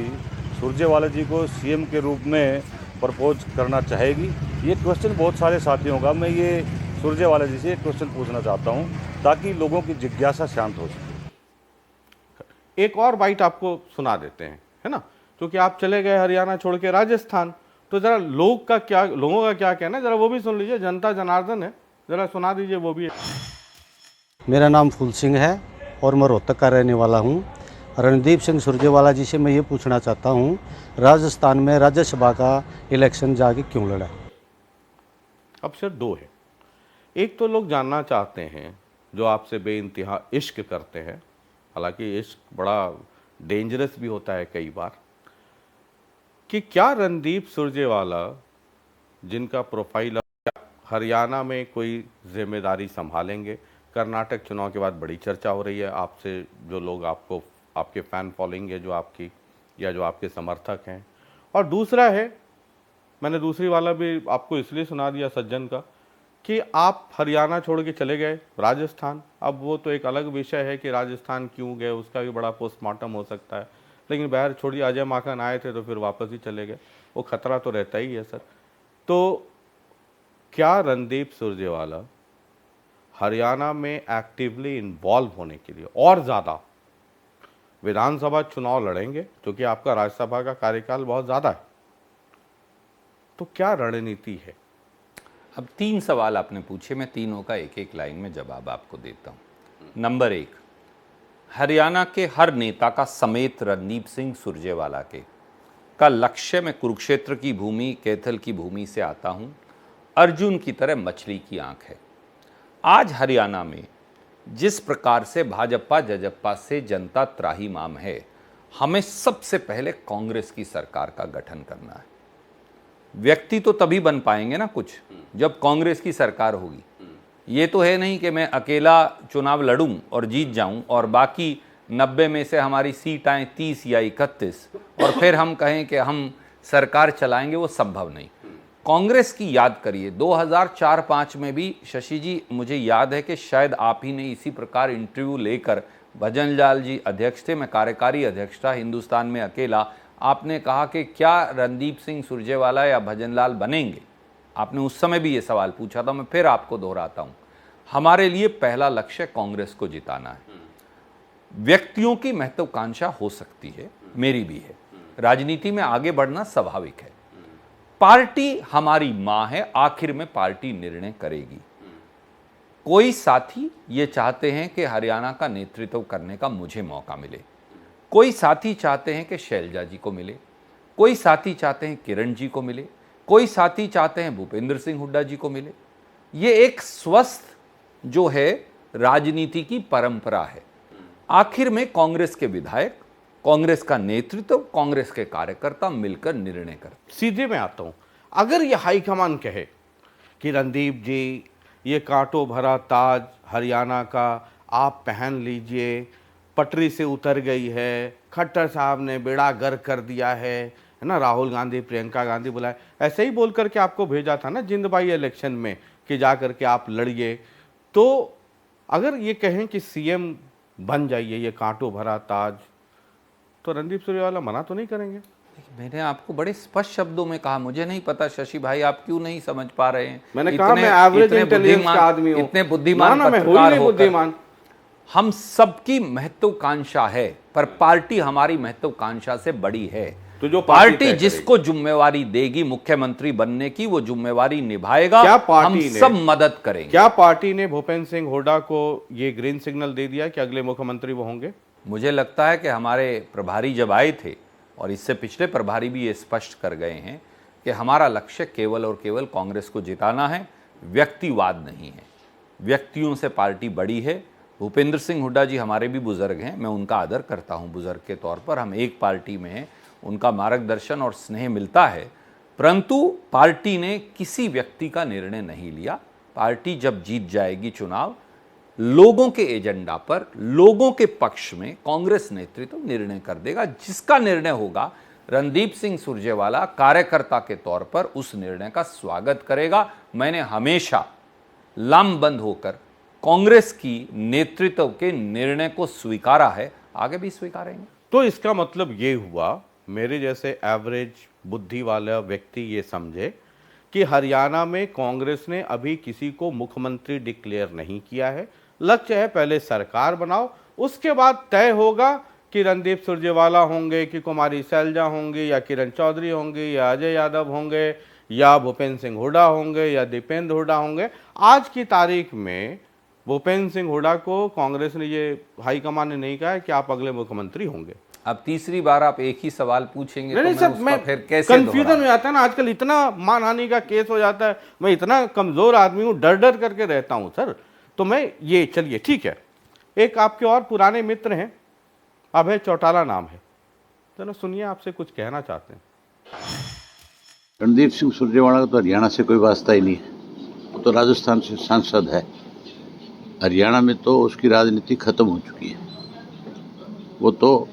सुरजेवाला जी को सीएम के रूप में प्रपोज करना चाहेगी? ये क्वेश्चन बहुत सारे साथियों का, मैं ये सुरजेवाला जी से एक क्वेश्चन पूछना चाहता हूँ ताकि लोगों की जिज्ञासा शांत हो सके। एक और बाइट आपको सुना देते हैं, है ना, क्योंकि आप चले गए हरियाणा छोड़ के राजस्थान, तो जरा लोगों का क्या कहना है जरा वो भी सुन लीजिए। जनता जनार्दन है, जरा सुना दीजिए वो भी। मेरा नाम फूल सिंह है और मैं रोहतक का रहने वाला हूँ। रणदीप सिंह सुरजेवाला जी से मैं ये पूछना चाहता हूँ, राजस्थान में राज्यसभा का इलेक्शन जाके क्यों लड़ा? अब सिर्फ दो है। एक तो लोग जानना चाहते हैं जो आपसे बेइंतहा इश्क करते हैं, हालांकि इश्क बड़ा डेंजरस भी होता है कई बार, कि क्या रणदीप सुरजेवाला जिनका प्रोफाइल हरियाणा में कोई जिम्मेदारी संभालेंगे? कर्नाटक चुनाव के बाद बड़ी चर्चा हो रही है, आपसे जो लोग आपके फैन फॉलोइंग है जो आपकी, या जो आपके समर्थक हैं। और दूसरा है, मैंने दूसरी वाला भी आपको इसलिए सुना दिया सज्जन का, कि आप हरियाणा छोड़ के चले गए राजस्थान। अब वो तो एक अलग विषय है कि राजस्थान क्यों गए, उसका भी बड़ा पोस्टमार्टम हो सकता है, लेकिन बहर छोड़िए, अजय माकन आए थे तो फिर वापस ही चले गए, वो खतरा तो रहता ही है सर। तो क्या रणदीप सुरजेवाला हरियाणा में एक्टिवली इन्वॉल्व होने के लिए और ज़्यादा विधानसभा चुनाव लड़ेंगे, क्योंकि आपका राज्यसभा का कार्यकाल बहुत ज़्यादा है, तो क्या रणनीति है? अब 3 सवाल आपने पूछे, मैं तीनों का एक एक लाइन में जवाब आपको देता हूं। नंबर 1, हरियाणा के हर नेता का समेत रणदीप सिंह सुरजेवाला का लक्ष्य, मैं कुरुक्षेत्र की भूमि, कैथल की भूमि से आता हूं, अर्जुन की तरह मछली की आंख है। आज हरियाणा में जिस प्रकार से भाजपा जजप्पा से जनता त्राहिमाम है, हमें सबसे पहले कांग्रेस की सरकार का गठन करना है। व्यक्ति तो तभी बन पाएंगे ना कुछ, जब कांग्रेस की सरकार होगी। ये तो है नहीं कि मैं अकेला चुनाव लड़ूं और जीत जाऊं और बाकी 90 में से हमारी सीटें 30 या 31 और फिर हम कहें कि हम सरकार चलाएंगे, वो संभव नहीं। कांग्रेस की याद करिए, 2004-05 में भी शशि जी, मुझे याद है कि शायद आप ही ने इसी प्रकार इंटरव्यू लेकर, भजन लाल जी अध्यक्ष थे, मैं कार्यकारी अध्यक्ष था, हिंदुस्तान में अकेला, आपने कहा कि क्या रणदीप सिंह सुरजेवाला या भजन लाल बनेंगे? आपने उस समय भी ये सवाल पूछा था, मैं फिर आपको दोहराता हूं। हमारे लिए पहला लक्ष्य कांग्रेस को जिताना है। व्यक्तियों की महत्वाकांक्षा हो सकती है, मेरी भी है, राजनीति में आगे बढ़ना स्वाभाविक है। पार्टी हमारी मां है, आखिर में पार्टी निर्णय करेगी। कोई साथी ये चाहते हैं कि हरियाणा का नेतृत्व करने का मुझे मौका मिले, कोई साथी चाहते हैं कि शैलजा जी को मिले, कोई साथी चाहते हैं किरण जी को मिले, कोई साथी चाहते हैं भूपेंद्र सिंह हुड्डा जी को मिले। ये एक स्वस्थ जो है राजनीति की परंपरा है। आखिर में कांग्रेस के विधायक, कांग्रेस का नेतृत्व, कांग्रेस के कार्यकर्ता मिलकर निर्णय करते। सीधे मैं आता हूं, अगर ये हाईकमान कहे कि रणदीप जी ये कांटों भरा ताज हरियाणा का आप पहन लीजिए, पटरी से उतर गई है, खट्टर साहब ने बेड़ा गर्क कर दिया है ना, राहुल गांधी प्रियंका गांधी बुलाए, ऐसे ही बोल करके आपको भेजा था ना जिंदबाई इलेक्शन में कि जा करके आप लड़िए। तो अगर ये कहें कि सीएम बन जाइए, ये कांटों भरा ताज, तो रणदीप सुरजेवाला मना तो नहीं करेंगे? मैंने आपको बड़े स्पष्ट शब्दों में कहा, मुझे नहीं पता शशि भाई आप क्यों नहीं समझ पा रहे हैं। मैंने कहा मैं एवरेज इंटेलिजेंस का आदमी हूं, इतने बुद्धिमान मैं पत्रकार नहीं बुद्धिमान। हम सबकी महत्वाकांक्षा है, पर पार्टी हमारी महत्वाकांक्षा से बड़ी है। तो जो पार्टी जिसको जिम्मेवारी देगी मुख्यमंत्री बनने की, वो जिम्मेवारी निभाएगा। क्या पार्टी हम सब मदद करेंगे। क्या पार्टी ने भूपेंद्र सिंह हुड्डा को ये ग्रीन सिग्नल दे दिया कि अगले मुख्यमंत्री वो होंगे? मुझे लगता है कि हमारे प्रभारी जब आए थे, और इससे पिछले प्रभारी भी ये स्पष्ट कर गए हैं कि हमारा लक्ष्य केवल और केवल कांग्रेस को जिताना है, व्यक्तिवाद नहीं है। व्यक्तियों से पार्टी बड़ी है। भूपेंद्र सिंह हुड्डा जी हमारे भी बुजुर्ग हैं, मैं उनका आदर करता हूं बुजुर्ग के तौर पर, हम एक पार्टी में हैं, उनका मार्गदर्शन और स्नेह मिलता है, परंतु पार्टी ने किसी व्यक्ति का निर्णय नहीं लिया। पार्टी जब जीत जाएगी चुनाव, लोगों के एजेंडा पर, लोगों के पक्ष में कांग्रेस नेतृत्व निर्णय कर देगा। जिसका निर्णय होगा, रणदीप सिंह सुरजेवाला कार्यकर्ता के तौर पर उस निर्णय का स्वागत करेगा। मैंने हमेशा लामबंद होकर कांग्रेस की नेतृत्व के निर्णय को स्वीकारा है, आगे भी स्वीकारेंगे। तो इसका मतलब ये हुआ, मेरे जैसे एवरेज बुद्धि वाला व्यक्ति ये समझे कि हरियाणा में कांग्रेस ने अभी किसी को मुख्यमंत्री डिक्लेयर नहीं किया है। लक्ष्य है पहले सरकार बनाओ, उसके बाद तय होगा कि रणदीप सुरजेवाला होंगे, कि कुमारी सैलजा होंगी, या किरण चौधरी होंगी, या अजय यादव होंगे, या भूपेंद्र सिंह हुड्डा होंगे, या दीपेंद्र हुड्डा होंगे। आज की तारीख में भूपेंद्र सिंह हुड्डा को कांग्रेस ने, ये हाईकमान ने नहीं कहा है कि आप अगले मुख्यमंत्री होंगे। अब तीसरी बार आप एक ही सवाल पूछेंगे नहीं, तो मैं फिर कैसे कंफ्यूजन हो जाता है ना। आजकल इतना मानहानि का केस हो जाता है, मैं इतना कमजोर आदमी हूं, डर डर करके रहता हूं सर। तो मैं ये, चलिए ठीक है, एक आपके और पुराने मित्र हैं, अभय चौटाला नाम है, चलो सुनिए, आपसे कुछ कहना चाहते हैं। रणदीप सिंह सुरजेवाला का तो हरियाणा से कोई वास्ता ही नहीं है, वो तो राजस्थान से सांसद है। हरियाणा में तो उसकी राजनीति खत्म हो चुकी है, वो तो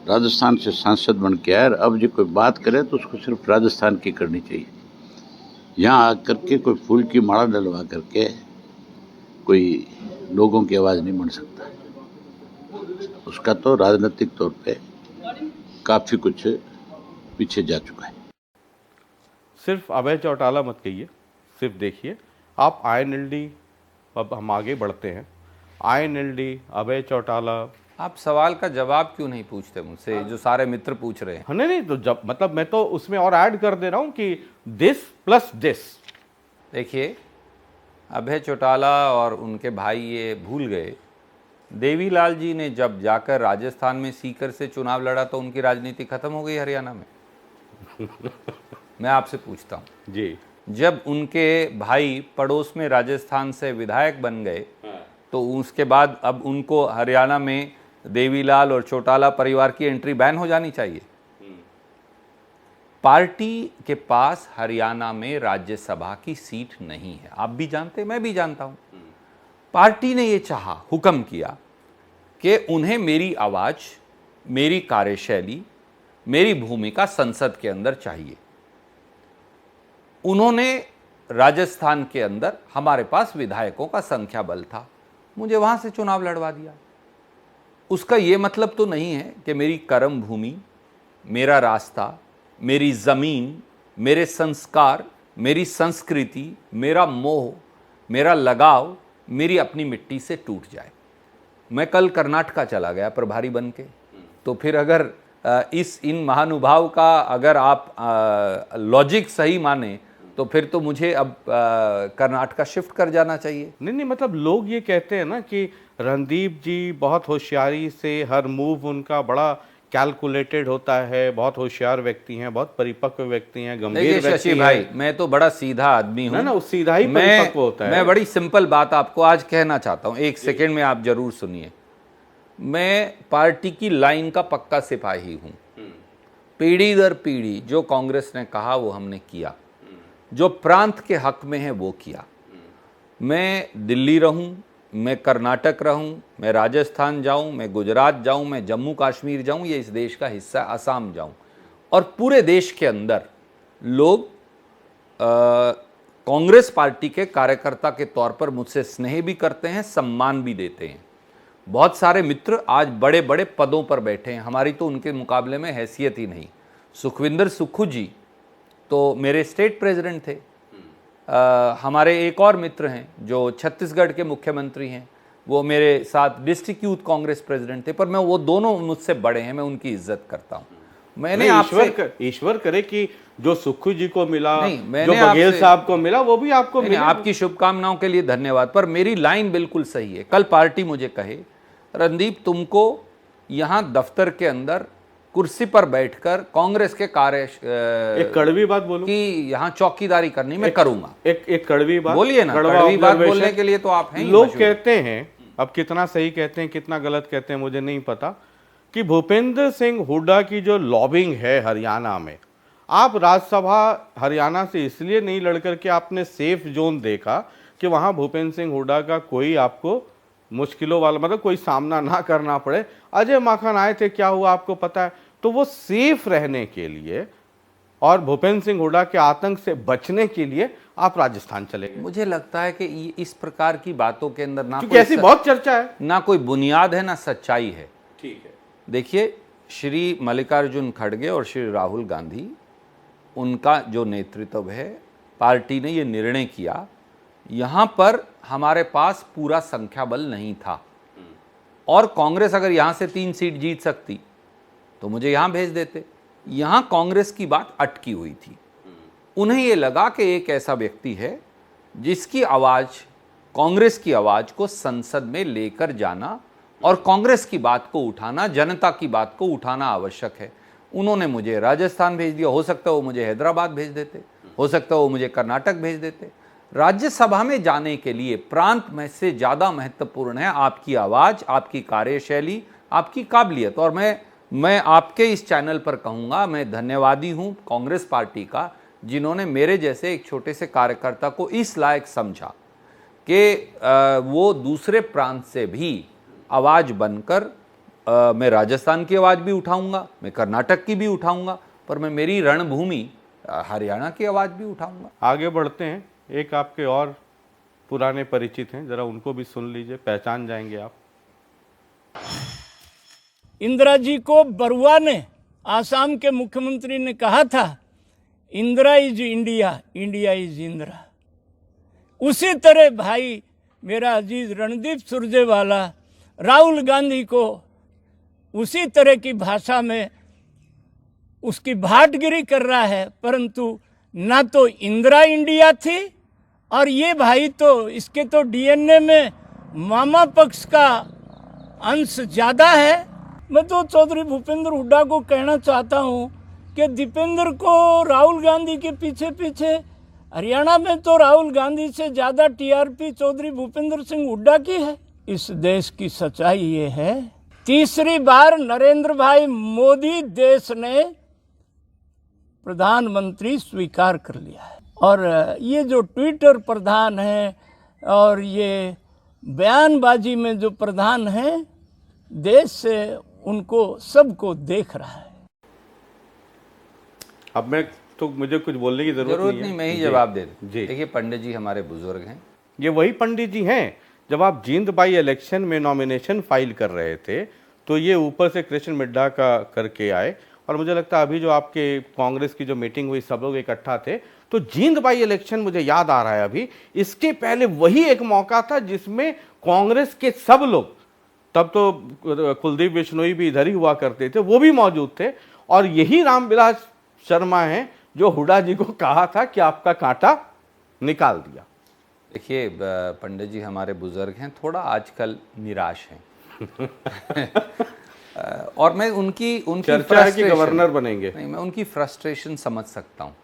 राजस्थान से सांसद बन के आया। अब जो कोई बात करे तो उसको सिर्फ राजस्थान की करनी चाहिए। यहाँ आकर के कोई फूल की माला डलवा करके कोई लोगों की आवाज़ नहीं बन सकता। उसका तो राजनीतिक तौर पे काफ़ी कुछ पीछे जा चुका है। सिर्फ अभय चौटाला मत कहिए, सिर्फ देखिए आप INLD, अब हम आगे बढ़ते हैं, INLD, अभय चौटाला। आप सवाल का जवाब क्यों नहीं पूछते मुझसे, जो सारे मित्र पूछ रहे हैं? नहीं, तो जब मतलब मैं तो उसमें और ऐड कर दे रहा हूं कि दिस प्लस दिस। देखिए, अभय चौटाला और उनके भाई ये भूल गए, देवीलाल जी ने जब जाकर राजस्थान में सीकर से चुनाव लड़ा तो उनकी राजनीति खत्म हो गई हरियाणा में। मैं आपसे पूछता हूँ जी, जब उनके भाई पड़ोस में राजस्थान से विधायक बन गए तो उसके बाद अब उनको हरियाणा में देवीलाल और चौटाला परिवार की एंट्री बैन हो जानी चाहिए। पार्टी के पास हरियाणा में राज्यसभा की सीट नहीं है, आप भी जानते, मैं भी जानता हूं। पार्टी ने ये चाहा, हुक्म किया कि उन्हें मेरी आवाज, मेरी कार्यशैली, मेरी भूमिका संसद के अंदर चाहिए। उन्होंने राजस्थान के अंदर, हमारे पास विधायकों का संख्या बल था, मुझे वहां से चुनाव लड़वा दिया। उसका यह मतलब तो नहीं है कि मेरी कर्म भूमि, मेरा रास्ता, मेरी जमीन, मेरे संस्कार, मेरी संस्कृति, मेरा मोह, मेरा लगाव मेरी अपनी मिट्टी से टूट जाए। मैं कल कर्नाटका चला गया प्रभारी बन के, तो फिर अगर इन महानुभाव का अगर आप लॉजिक सही माने तो फिर तो मुझे अब कर्नाटका शिफ्ट कर जाना चाहिए। नहीं, मतलब लोग ये कहते हैं ना कि रणदीप जी बहुत होशियारी से, हर मूव उनका बड़ा कैलकुलेटेड होता है, बहुत होशियार व्यक्ति हैं, बहुत परिपक्व व्यक्ति हैं, गंभीर व्यक्ति हैं। भाई, मैं तो बड़ा सीधा आदमी हूं ना, उस सीधा ही परिपक्व होता है। मैं बड़ी सिंपल बात आपको आज कहना चाहता हूं, एक सेकंड में आप जरूर सुनिए। मैं पार्टी की लाइन का पक्का सिपाही हूं। पीढ़ी दर पीढ़ी जो कांग्रेस ने कहा वो हमने किया, जो प्रांत के हक में है वो किया। मैं दिल्ली रहूं, मैं कर्नाटक रहूं, मैं राजस्थान जाऊं, मैं गुजरात जाऊं, मैं जम्मू कश्मीर जाऊं, ये इस देश का हिस्सा असम जाऊं, और पूरे देश के अंदर लोग कांग्रेस पार्टी के कार्यकर्ता के तौर पर मुझसे स्नेह भी करते हैं, सम्मान भी देते हैं। बहुत सारे मित्र आज बड़े बड़े पदों पर बैठे हैं, हमारी तो उनके मुकाबले में हैसियत ही नहीं। सुखविंदर सुक्खू जी तो मेरे स्टेट प्रेसिडेंट थे। हमारे एक और मित्र हैं जो छत्तीसगढ़ के मुख्यमंत्री हैं, वो मेरे साथ डिस्ट्रिक्ट यूथ कांग्रेस प्रेसिडेंट थे, पर मैं वो दोनों मुझसे बड़े हैं, मैं उनकी इज्जत करता हूं। मैंने आपसे ईश्वर करे कि जो सुक्खू जी को मिला, नहीं, जो मैंने बघेल साहब को मिला, वो भी आपको नहीं, मिला। आपकी शुभकामनाओं के लिए धन्यवाद, पर मेरी लाइन बिल्कुल सही है। कल पार्टी मुझे कहे रणदीप तुमको यहां दफ्तर के अंदर कुर्सी पर बैठकर कांग्रेस के कार्य एक कड़वी बात बोलूं कि यहाँ चौकीदारी करनी मैं करूंगा। एक कड़वी बात बोलिए ना, कड़वी बात बोलने के लिए तो आप हैं ही लोग मशहूर। कहते हैं, अब कितना सही कहते हैं कितना गलत कहते हैं मुझे नहीं पता, कि भूपेंद्र सिंह हुड्डा की जो लॉबिंग है हरियाणा में, आप राज्यसभा हरियाणा से इसलिए नहीं लड़कर के आपने सेफ जोन देखा कि वहां भूपेंद्र सिंह हुड्डा का कोई आपको मुश्किलों वाला मतलब कोई सामना ना करना पड़े। अजय माखन आए थे, क्या हुआ आपको पता है। तो वो सेफ रहने के लिए और भूपेंद्र सिंह हुड्डा के आतंक से बचने के लिए आप राजस्थान चले गए। मुझे लगता है कि इस प्रकार की बातों के अंदर ना क्योंकि ऐसी बहुत चर्चा है, ना कोई बुनियाद है ना सच्चाई है। ठीक है, देखिए, श्री मल्लिकार्जुन खड़गे और श्री राहुल गांधी, उनका जो नेतृत्व है, पार्टी ने ये निर्णय किया, यहाँ पर हमारे पास पूरा संख्या बल नहीं था और कांग्रेस अगर यहाँ से 3 सीट जीत सकती तो मुझे यहाँ भेज देते। यहाँ कांग्रेस की बात अटकी हुई थी। उन्हें ये लगा कि एक ऐसा व्यक्ति है जिसकी आवाज़, कांग्रेस की आवाज़ को संसद में लेकर जाना और कांग्रेस की बात को उठाना, जनता की बात को उठाना आवश्यक है। उन्होंने मुझे राजस्थान भेज दिया। हो सकता है वो मुझे हैदराबाद भेज देते, हो सकता है वो मुझे कर्नाटक भेज देते। राज्यसभा में जाने के लिए प्रांत में से ज़्यादा महत्वपूर्ण है आपकी आवाज़, आपकी कार्यशैली, आपकी काबिलियत। और मैं आपके इस चैनल पर कहूँगा, मैं धन्यवादी हूँ कांग्रेस पार्टी का, जिन्होंने मेरे जैसे एक छोटे से कार्यकर्ता को इस लायक समझा कि वो दूसरे प्रांत से भी आवाज़ बनकर, मैं राजस्थान की आवाज़ भी उठाऊंगा, मैं कर्नाटक की भी उठाऊंगा, पर मैं मेरी रणभूमि हरियाणा की आवाज़ भी उठाऊंगा। आगे बढ़ते हैं। एक आपके और पुराने परिचित हैं, जरा उनको भी सुन लीजिए, पहचान जाएंगे आप। इंदिरा जी को बरुआ ने, आसाम के मुख्यमंत्री ने कहा था, Indira is India, India is Indira. उसी तरह भाई मेरा अजीज रणदीप सुरजेवाला राहुल गांधी को उसी तरह की भाषा में उसकी भाटगिरी कर रहा है, परंतु ना तो इंदिरा इंडिया थी और ये भाई तो इसके तो डीएनए में मामा पक्ष का अंश ज़्यादा है। मैं तो चौधरी भूपेंद्र हुड्डा को कहना चाहता हूँ कि दीपेंद्र को राहुल गांधी के पीछे पीछे, हरियाणा में तो राहुल गांधी से ज़्यादा टीआरपी चौधरी भूपेंद्र सिंह हुड्डा की है। इस देश की सच्चाई ये है, तीसरी बार नरेंद्र भाई मोदी देश ने प्रधानमंत्री स्वीकार कर लिया है। और ये जो ट्विटर प्रधान है और ये बयानबाजी में जो प्रधान है, देश से उनको सबको देख रहा है। अब मैं तो मुझे कुछ बोलने की जरूरत नहीं है। मैं ही जवाब दे दूं। देखिए, पंडित जी हमारे बुजुर्ग हैं। ये वही पंडित जी हैं जब आप जींद बाई इलेक्शन में नॉमिनेशन फाइल कर रहे थे तो ये ऊपर से कृष्ण मिड्ढा का करके आए, और मुझे लगता है अभी जो आपके कांग्रेस की जो मीटिंग हुई सब लोग इकट्ठा थे, तो जींद बाई इलेक्शन मुझे याद आ रहा है अभी, इसके पहले वही एक मौका था जिसमें कांग्रेस के सब लोग, तब तो कुलदीप बिश्नोई भी इधर ही हुआ करते थे, वो भी मौजूद थे, और यही रामविलास शर्मा हैं जो हुड्डा जी को कहा था कि आपका कांटा निकाल दिया। देखिए, पंडित जी हमारे बुजुर्ग हैं, थोड़ा आजकल निराश हैं। और मैं उनकी चर्चा है कि गवर्नर बनेंगे। नहीं, मैं उनकी फ्रस्ट्रेशन समझ सकता हूँ।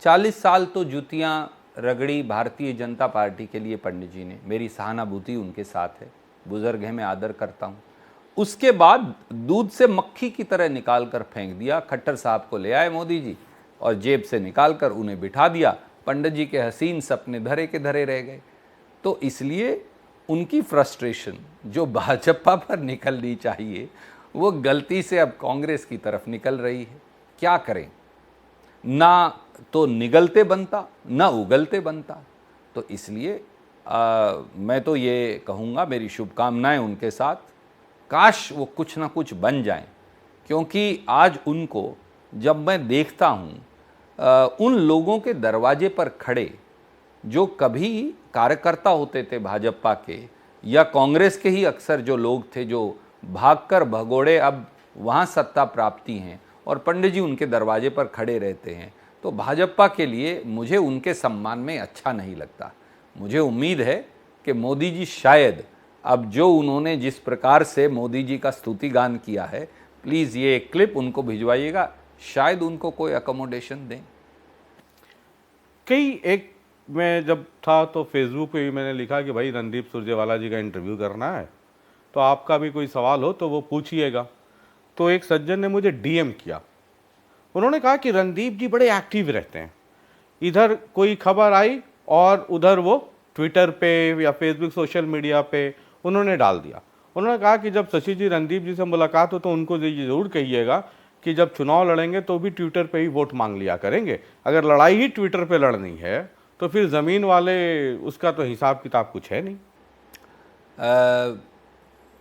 40 साल तो जूतियाँ रगड़ी भारतीय जनता पार्टी के लिए पंडित जी ने, मेरी सहानुभूति उनके साथ है, बुजुर्ग हैं, मैं आदर करता हूँ। उसके बाद दूध से मक्खी की तरह निकाल कर फेंक दिया। खट्टर साहब को ले आए मोदी जी और जेब से निकाल कर उन्हें बिठा दिया। पंडित जी के हसीन सपने धरे के धरे रह गए। तो इसलिए उनकी फ्रस्ट्रेशन जो भाजपा पर निकलनी चाहिए, वो गलती से अब कांग्रेस की तरफ निकल रही है। क्या करें, ना तो निगलते बनता ना उगलते बनता। तो इसलिए मैं तो ये कहूँगा, मेरी शुभकामनाएं उनके साथ, काश वो कुछ ना कुछ बन जाएं, क्योंकि आज उनको जब मैं देखता हूँ उन लोगों के दरवाजे पर खड़े जो कभी कार्यकर्ता होते थे भाजपा के या कांग्रेस के ही अक्सर जो लोग थे जो भागकर भगोड़े अब वहाँ सत्ता प्राप्ति हैं और पंडित जी उनके दरवाजे पर खड़े रहते हैं, तो भाजपा के लिए मुझे उनके सम्मान में अच्छा नहीं लगता। मुझे उम्मीद है कि मोदी जी शायद अब जो उन्होंने जिस प्रकार से मोदी जी का स्तुति गान किया है, प्लीज़ ये एक क्लिप उनको भिजवाइएगा, शायद उनको कोई अकोमोडेशन दें। एक मैं जब था तो फेसबुक पे भी मैंने लिखा कि भाई रणदीप सुरजेवाला जी का इंटरव्यू करना है, तो आपका भी कोई सवाल हो तो वो पूछिएगा। तो एक सज्जन ने मुझे डीएम किया, उन्होंने कहा कि रणदीप जी बड़े एक्टिव रहते हैं, इधर कोई खबर आई और उधर वो ट्विटर पे या फेसबुक सोशल मीडिया पे उन्होंने डाल दिया। उन्होंने कहा कि जब शशि जी रणदीप जी से मुलाकात हो तो उनको ये ज़रूर कहिएगा कि जब चुनाव लड़ेंगे तो भी ट्विटर पे ही वोट मांग लिया करेंगे। अगर लड़ाई ही ट्विटर पे लड़नी है तो फिर ज़मीन वाले उसका तो हिसाब किताब कुछ है नहीं।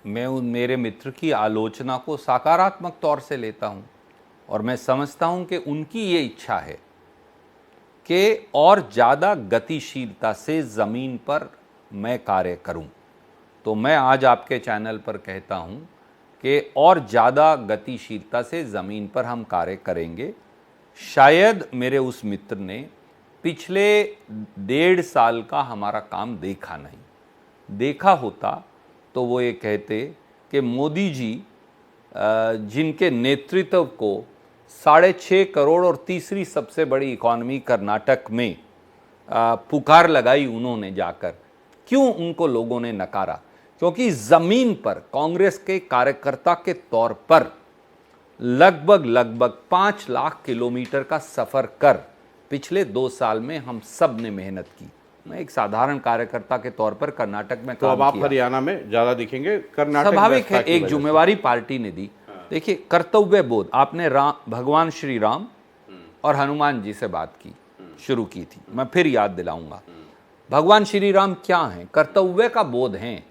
मैं उन मेरे मित्र की आलोचना को सकारात्मक तौर से लेता हूं और मैं समझता हूं कि उनकी ये इच्छा है कि और ज़्यादा गतिशीलता से ज़मीन पर मैं कार्य करूं। तो मैं आज आपके चैनल पर कहता हूं कि और ज़्यादा गतिशीलता से ज़मीन पर हम कार्य करेंगे। शायद मेरे उस मित्र ने पिछले 1.5 साल का हमारा काम देखा नहीं, देखा होता तो वो ये कहते कि मोदी जी जिनके नेतृत्व को 6.5 करोड़ और तीसरी सबसे बड़ी इकॉनमी कर्नाटक में पुकार लगाई उन्होंने जाकर, क्यों उनको लोगों ने नकारा? क्योंकि ज़मीन पर कांग्रेस के कार्यकर्ता के तौर पर लगभग 5 लाख किलोमीटर का सफ़र कर पिछले 2 साल में हम सब ने मेहनत की। मैं एक साधारण कार्यकर्ता के तौर पर कर्नाटक में तो अब आप हरियाणा में ज़्यादा दिखेंगे। कर्नाटक स्वाभाविक है, एक जिम्मेवारी पार्टी ने दी। देखिए, कर्तव्य बोध, आपने भगवान श्री राम और हनुमान जी से बात की, शुरू की थी, मैं फिर याद दिलाऊंगा। भगवान श्री राम क्या हैं? कर्तव्य का बोध हैं।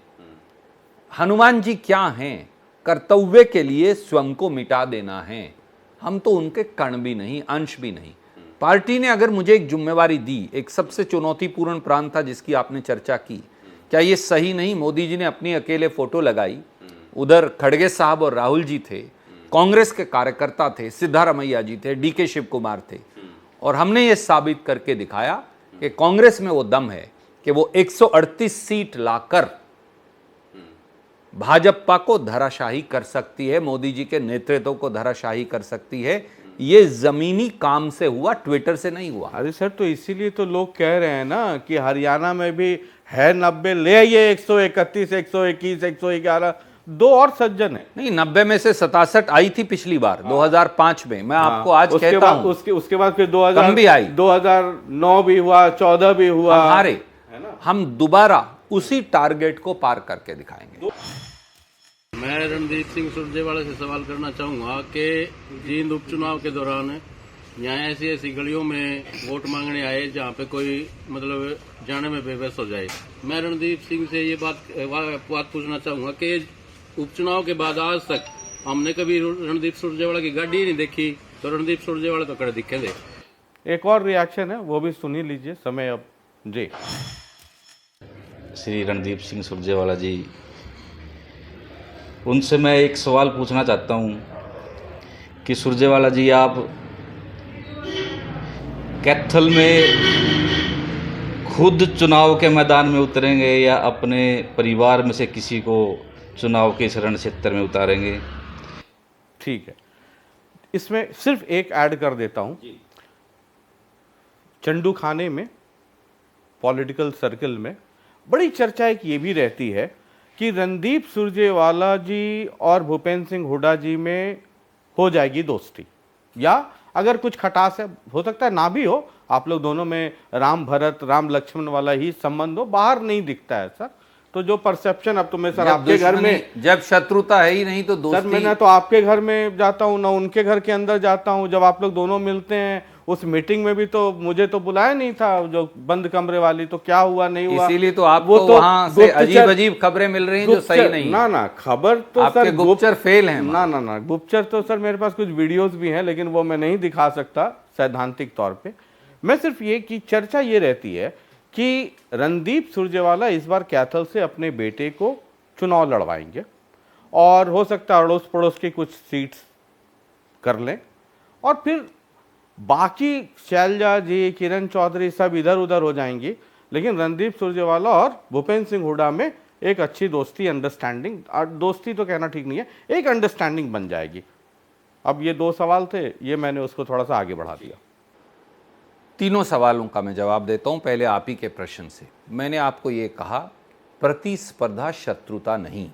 हनुमान जी क्या हैं? कर्तव्य के लिए स्वयं को मिटा देना है। हम तो उनके कण भी नहीं, अंश भी नहीं। पार्टी ने अगर मुझे एक जिम्मेवारी दी, एक सबसे चुनौतीपूर्ण प्रांत था जिसकी आपने चर्चा की, क्या ये सही नहीं? मोदी जी ने अपनी अकेले फोटो लगाई, उधर खड़गे साहब और राहुल जी थे, कांग्रेस के कार्यकर्ता थे, सिद्धारमैया जी थे, डीके शिव कुमार थे, और हमने ये साबित करके दिखाया कि कांग्रेस में वो दम है कि वो 138 सीट लाकर भाजपा को धराशाही कर सकती है, मोदी जी के नेतृत्व को धराशाही कर सकती है। ये जमीनी काम से हुआ, ट्विटर से नहीं हुआ। अरे सर, तो इसीलिए तो लोग कह रहे हैं ना कि हरियाणा में भी है 90, ले आइए 131, 121, 111, 2 और सज्जन है। नहीं, 90 में से 67 आई थी पिछली बार 2005 में। मैं आपको आज कहता हूं उसके बाद फिर 2000 कम भी आई, 2009 भी हुआ, 14 भी हुआ। हारे, हम दोबारा उसी टारगेट को पार करके दिखाएंगे। मैं रणदीप सिंह सुरजेवाला से सवाल करना चाहूँगा कि जींद उपचुनाव के दौरान यहाँ ऐसी गलियों में वोट मांगने आए जहाँ पे कोई मतलब जाने में बेबस हो जाए। मैं रणदीप सिंह से ये बात पूछना चाहूँगा कि उपचुनाव के बाद आज तक हमने कभी रणदीप सुरजेवाला की गाड़ी नहीं देखी, तो रणदीप सुरजेवाला तो खड़े दिखेंगे। एक और रिएक्शन है, वो भी सुनी लीजिए, समय अब जी। श्री रणदीप सिंह सुरजेवाला जी, उनसे मैं एक सवाल पूछना चाहता हूं कि सुरजेवाला जी, आप कैथल में खुद चुनाव के मैदान में उतरेंगे या अपने परिवार में से किसी को चुनाव के इस रण क्षेत्र में उतारेंगे? ठीक है, इसमें सिर्फ एक ऐड कर देता हूं। चंडू खाने में, पॉलिटिकल सर्कल में बड़ी चर्चा एक ये भी रहती है कि रणदीप सुरजेवाला जी और भूपेंद्र सिंह हुड्डा जी में हो जाएगी दोस्ती, या अगर कुछ खटास है, हो सकता है ना भी हो, आप लोग दोनों में राम भरत, राम लक्ष्मण वाला ही संबंध हो, बाहर नहीं दिखता है सर। तो जो परसेप्शन, अब तो मैं सर आपके घर में, जब शत्रुता है ही नहीं तो दोस्ती। सर मैं ना तो आपके घर में जाता हूँ ना उनके घर के अंदर जाता हूँ, जब आप लोग दोनों मिलते हैं उस मीटिंग में भी तो मुझे तो बुलाया नहीं था, जो बंद कमरे वाली, तो क्या हुआ नहीं हुआ, इसीलिए तो आपको वहां से अजीब अजीब खबरें मिल रही हैं जो सही नहीं। ना खबर तो आपके सर गुप्तचर फेल हैं। ना गुप्तचर तो सर मेरे पास कुछ वीडियोस भी हैं, लेकिन वो मैं नहीं दिखा सकता सैद्धांतिक तौर पे। मैं सिर्फ ये कि चर्चा ये रहती है कि रणदीप सुरजेवाला इस बार कैथल से अपने बेटे को चुनाव लड़वाएंगे और हो सकता है अड़ोस पड़ोस की कुछ सीट्स कर लें, और फिर बाकी शैलजा जी, किरण चौधरी सब इधर उधर हो जाएंगी, लेकिन रणदीप सुरजेवाला और भूपेंद्र सिंह हुड्डा में एक अच्छी दोस्ती, अंडरस्टैंडिंग, दोस्ती तो कहना ठीक नहीं है, एक अंडरस्टैंडिंग बन जाएगी। अब ये 2 सवाल थे, ये मैंने उसको थोड़ा सा आगे बढ़ा दिया। तीनों सवालों का मैं जवाब देता हूं। पहले आप ही के प्रश्न से मैंने आपको ये कहा, प्रतिस्पर्धा शत्रुता नहीं,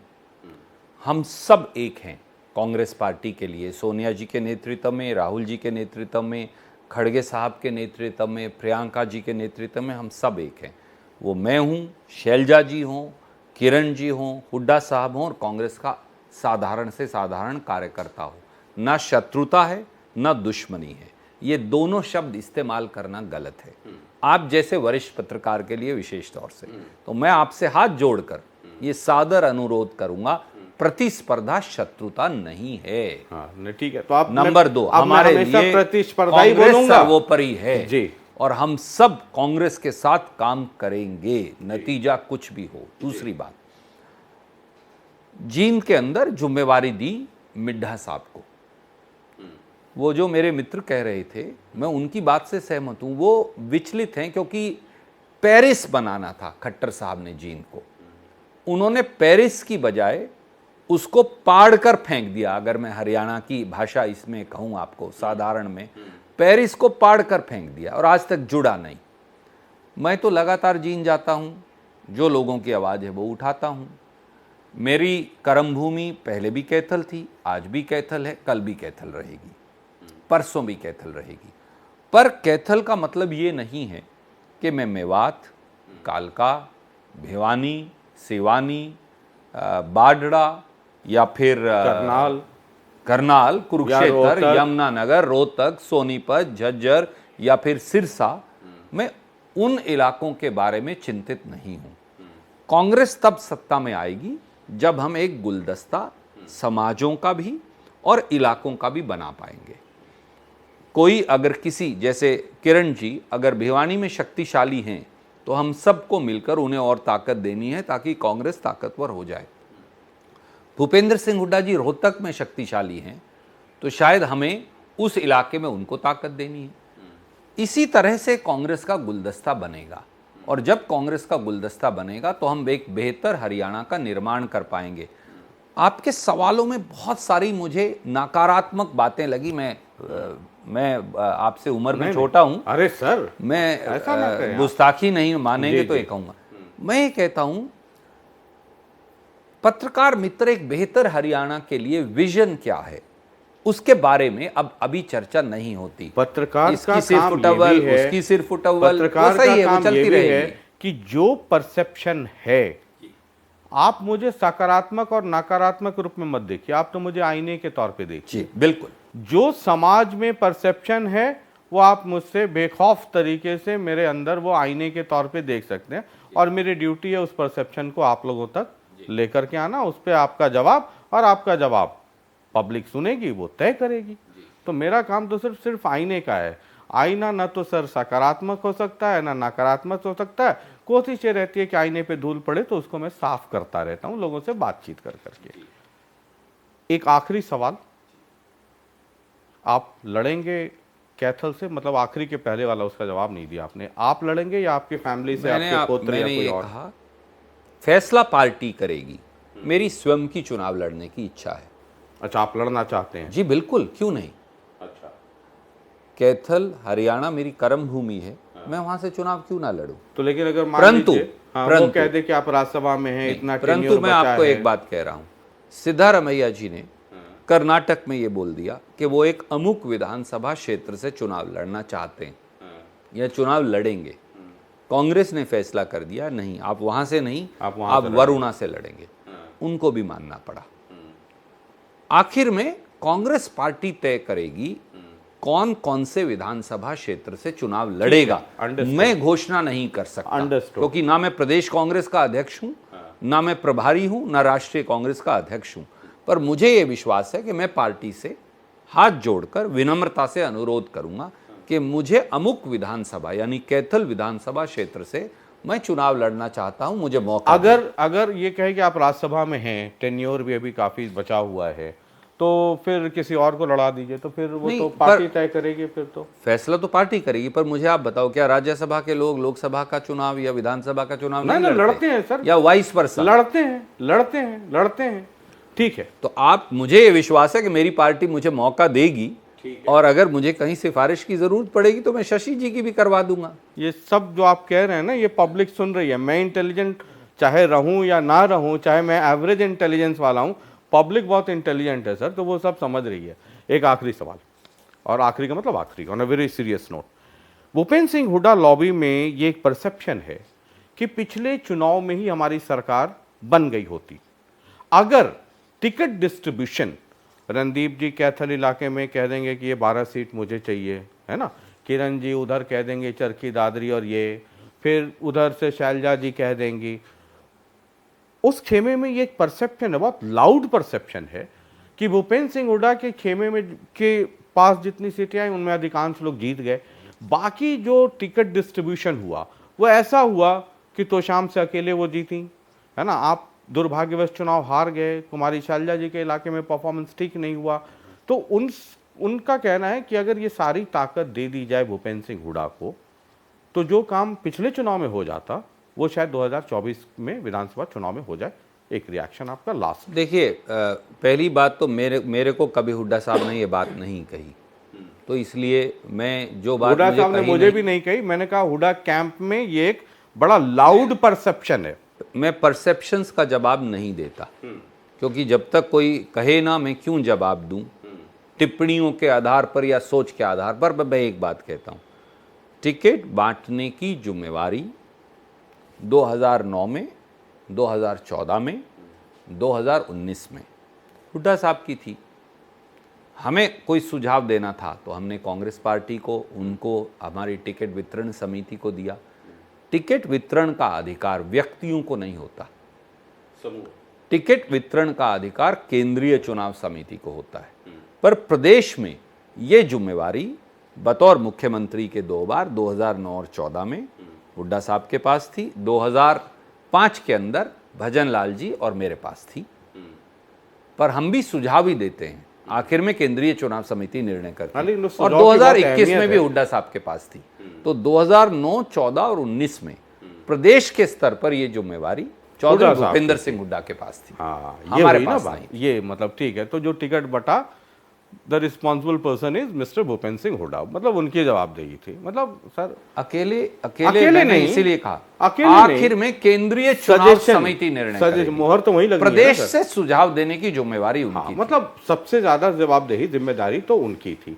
हम सब एक हैं। कांग्रेस पार्टी के लिए सोनिया जी के नेतृत्व में, राहुल जी के नेतृत्व में, खड़गे साहब के नेतृत्व में, प्रियंका जी के नेतृत्व में हम सब एक हैं। वो मैं हूँ, शैलजा जी हों, किरण जी हों, हुड्डा साहब हों, और कांग्रेस का साधारण से साधारण कार्यकर्ता हो। ना शत्रुता है ना दुश्मनी है, ये दोनों शब्द इस्तेमाल करना गलत है। आप जैसे वरिष्ठ पत्रकार के लिए विशेष तौर से तो मैं आपसे हाथ जोड़कर ये सादर अनुरोध करूंगा, प्रतिस्पर्धा शत्रुता नहीं है। हाँ, ठीक है। तो आप नंबर 2, हमारे लिए प्रतिस्पर्धा ही कांग्रेस बोलूंगा, सर्वोपरि है जी, और हम सब कांग्रेस के साथ काम करेंगे, नतीजा कुछ भी हो। दूसरी बात, जींद के अंदर जिम्मेवारी दी मिड्ढा साहब को। वो जो मेरे मित्र कह रहे थे, मैं उनकी बात से सहमत हूं। वो विचलित हैं क्योंकि पेरिस बनाना था खट्टर साहब ने जींद को, उन्होंने पेरिस की बजाय उसको पाड़ कर फेंक दिया। अगर मैं हरियाणा की भाषा इसमें कहूं आपको, साधारण में पेरिस को पाड़ कर फेंक दिया और आज तक जुड़ा नहीं। मैं तो लगातार जींद जाता हूं, जो लोगों की आवाज़ है वो उठाता हूं। मेरी कर्म भूमि पहले भी कैथल थी, आज भी कैथल है, कल भी कैथल रहेगी, परसों भी कैथल रहेगी। पर कैथल का मतलब ये नहीं है कि मैं मेवात, कालका, भिवानी, सिवानी, बाढ़ड़ा या फिर करनाल, कुरुक्षेत्र, यमुनानगर, रोहतक, सोनीपत, झज्जर या फिर सिरसा, मैं उन इलाकों के बारे में चिंतित नहीं हूं। कांग्रेस तब सत्ता में आएगी जब हम एक गुलदस्ता समाजों का भी और इलाकों का भी बना पाएंगे। कोई अगर किसी जैसे किरण जी अगर भिवानी में शक्तिशाली हैं तो हम सबको मिलकर उन्हें और ताकत देनी है ताकि कांग्रेस ताकतवर हो जाए। भूपेंद्र सिंह हुड्डा जी रोहतक में शक्तिशाली हैं तो शायद हमें उस इलाके में उनको ताकत देनी है। इसी तरह से कांग्रेस का गुलदस्ता बनेगा, और जब कांग्रेस का गुलदस्ता बनेगा तो हम एक बेहतर हरियाणा का निर्माण कर पाएंगे। आपके सवालों में बहुत सारी मुझे नकारात्मक बातें लगी। मैं आपसे उम्र में छोटा हूं, अरे सर मैं गुस्ताखी नहीं मानेंगे तो ये कहूंगा। मैं ये कहता हूं, पत्रकार मित्र एक बेहतर हरियाणा के लिए विजन क्या है उसके बारे में अब अभी चर्चा नहीं होती। पत्रकार इसकी सिर्फ उटवल, उसकी सिर्फ उटवल, पत्रकार का काम ये भी है कि जो परसेप्शन है, आप मुझे सकारात्मक और नकारात्मक रूप में मत देखिए, आप तो मुझे आईने के तौर पे देखिए। बिल्कुल, जो समाज में परसेप्शन है वो आप मुझसे बेखौफ तरीके से मेरे अंदर वो आईने के तौर पे देख सकते हैं, और मेरी ड्यूटी है उस परसेप्शन को आप लोगों तक लेकर के आना, उस पर आपका जवाब, और आपका जवाब पब्लिक सुनेगी, वो तय करेगी। तो मेरा काम तो सिर्फ आईने का है। आईना न तो सर सकारात्मक हो सकता है ना नकारात्मक हो सकता है। कोशिश ये रहती है कि आईने पे धूल पड़े तो उसको मैं साफ करता रहता हूं, लोगों से बातचीत कर करके। एक आखिरी सवाल, आप लड़ेंगे कैथल से? मतलब आखिरी के पहले वाला उसका जवाब नहीं दिया आपने। आप लड़ेंगे या आपकी फैमिली से, आपके पोते या कोई और? कहा फैसला पार्टी करेगी, मेरी स्वयं की चुनाव लड़ने की इच्छा है। अच्छा, आप लड़ना चाहते हैं? जी बिल्कुल, क्यों नहीं। अच्छा, कैथल हरियाणा मेरी कर्म भूमि है, मैं वहां से चुनाव क्यों ना लड़ूं। तो लेकिन अगर परंतु वो कह दे कि आप राज्यसभा में हैं, इतना परंतु मैं आपको एक बात कह रहा हूं, सिद्धारमैया जी ने कर्नाटक में ये बोल दिया कि वो एक अमुक विधानसभा क्षेत्र से चुनाव लड़ना चाहते हैं या चुनाव लड़ेंगे। कांग्रेस ने फैसला कर दिया नहीं, आप वहां से नहीं, आप वरुणा से लड़ेंगे। उनको भी मानना पड़ा। आखिर में कांग्रेस पार्टी तय करेगी कौन कौन से विधानसभा क्षेत्र से चुनाव लड़ेगा मैं घोषणा नहीं कर सकता, क्योंकि ना मैं प्रदेश कांग्रेस का अध्यक्ष हूं, ना मैं प्रभारी हूं, ना राष्ट्रीय कांग्रेस का अध्यक्ष हूं। पर मुझे ये विश्वास है कि मैं पार्टी से हाथ जोड़कर विनम्रता से अनुरोध करूंगा कि मुझे अमुक विधानसभा यानी कैथल विधानसभा क्षेत्र से मैं चुनाव लड़ना चाहता हूं, मुझे मौका अगर ये कहे कि आप राज्यसभा में हैं, टेन्योर भी अभी काफी बचा हुआ है, तो फिर किसी और को लड़ा दीजिए, तो फिर वो तो पार्टी तय करेगी, फिर तो फैसला तो पार्टी करेगी। पर मुझे आप बताओ, क्या राज्यसभा के लोग लोकसभा का चुनाव या विधानसभा का चुनाव नहीं लड़ते हैं सर, या वाइस वर्सा? लड़ते हैं। ठीक है, तो आप, मुझे ये विश्वास है कि मेरी पार्टी मुझे मौका देगी, और अगर मुझे कहीं सिफारिश की जरूरत पड़ेगी तो मैं शशि जी की भी करवा दूंगा। ये सब जो आप कह रहे हैं ना, ये पब्लिक सुन रही है। मैं इंटेलिजेंट चाहे रहूं या ना रहूं, चाहे मैं एवरेज इंटेलिजेंस वाला हूं, पब्लिक बहुत इंटेलिजेंट है सर, तो वो सब समझ रही है। एक आखिरी सवाल, और आखिरी का मतलब आखिरी, on a very serious note, Bhupendra Singh Hooda lobby में ये एक परसेप्शन है कि पिछले चुनाव में ही हमारी सरकार बन गई होती अगर टिकट डिस्ट्रीब्यूशन, रणदीप जी कैथल इलाके में कह देंगे कि ये 12 सीट मुझे चाहिए, है ना, किरण जी उधर कह देंगे चरखी दादरी और ये, फिर उधर से शैलजा जी कह देंगी, उस खेमे में ये एक परसेप्शन है, बहुत लाउड परसेप्शन है कि भूपेंद्र सिंह हुड्डा के खेमे में के पास जितनी सीटें आई उनमें अधिकांश लोग जीत गए। बाकी जो टिकट डिस्ट्रीब्यूशन हुआ वो ऐसा हुआ कि तोशाम से अकेले वो जीती, है ना, आप दुर्भाग्यवश चुनाव हार गए, कुमारी शैलजा जी के इलाके में परफॉर्मेंस ठीक नहीं हुआ। तो उनका कहना है कि अगर ये सारी ताकत दे दी जाए भूपेंद्र सिंह हुड्डा को, तो जो काम पिछले चुनाव में हो जाता वो शायद 2024 में विधानसभा चुनाव में हो जाए। एक रिएक्शन आपका लास्ट। देखिए, पहली बात तो मेरे को कभी हुड्डा साहब ने ये बात नहीं कही, तो इसलिए मैं जो बात हुड्डा साहब ने मुझे भी नहीं कही, मैंने कहा हुड्डा कैंप में ये एक बड़ा लाउड परसेप्शन है। मैं परसेप्शंस का जवाब नहीं देता, क्योंकि जब तक कोई कहे ना मैं क्यों जवाब दूं, टिप्पणियों के आधार पर या सोच के आधार पर। मैं एक बात कहता हूं, टिकट बांटने की जिम्मेवारी 2009 में, 2014 में, 2019 में हुड्डा साहब की थी। हमें कोई सुझाव देना था तो हमने कांग्रेस पार्टी को, उनको, हमारी टिकट वितरण समिति को दिया। टिकट वितरण का अधिकार व्यक्तियों को नहीं होता, टिकट वितरण का अधिकार केंद्रीय चुनाव समिति को होता है। पर प्रदेश में ये जिम्मेवारी बतौर मुख्यमंत्री के 2 बार, 2009 और 14 में हुड्डा साहब के पास थी, 2005 के अंदर भजन लाल जी और मेरे पास थी। पर हम भी सुझाव ही देते हैं, आखिर में केंद्रीय चुनाव समिति निर्णय करती है, और 2021 में भी हुड्डा साहब के पास थी। तो 2009, 14 और 19 में प्रदेश के स्तर पर यह जिम्मेवारी चौधरी भूपेंद्र सिंह हुड्डा के पास थी। हमारे पास नहीं। ये मतलब ठीक है, तो जो टिकट बटा, the responsible person is mister Bhupendra Singh Hooda, मतलब उनकी जवाबदेही थी। मतलब सर अकेले नहीं, इसीलिए कहा आखिर में केंद्रीय चुनाव समिति निर्णय, मोहर तो वही लगी, प्रदेश से सुझाव देने की जिम्मेवारी उनकी थी। मतलब सबसे ज्यादा जवाबदेही, जिम्मेदारी तो उनकी थी।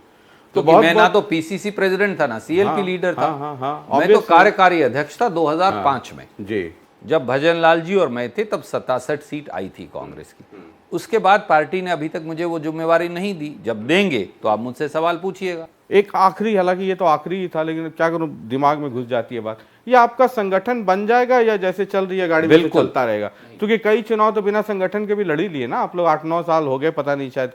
तो मैं ना तो पीसीसी प्रेसिडेंट था, ना सीएलपी लीडर था, मैं तो कार्यकारी अध्यक्ष था 2005 में जी, जब भजन लाल जी और मैं थे, तब 67 सीट आई थी कांग्रेस की। उसके बाद पार्टी ने अभी तक मुझे वो जिम्मेवारी नहीं दी। जब देंगे तो आप मुझसे सवाल पूछिएगा। एक आखिरी, हालांकि ये तो आखिरी ही था, लेकिन क्या करूं, दिमाग में घुस जाती है बात, ये आपका संगठन बन जाएगा या जैसे चल रही है गाड़ी में चलता रहेगा? क्योंकि कई चुनाव तो बिना संगठन के भी लड़ी लिए ना आप लोग, 8-9 साल हो गए, पता नहीं, शायद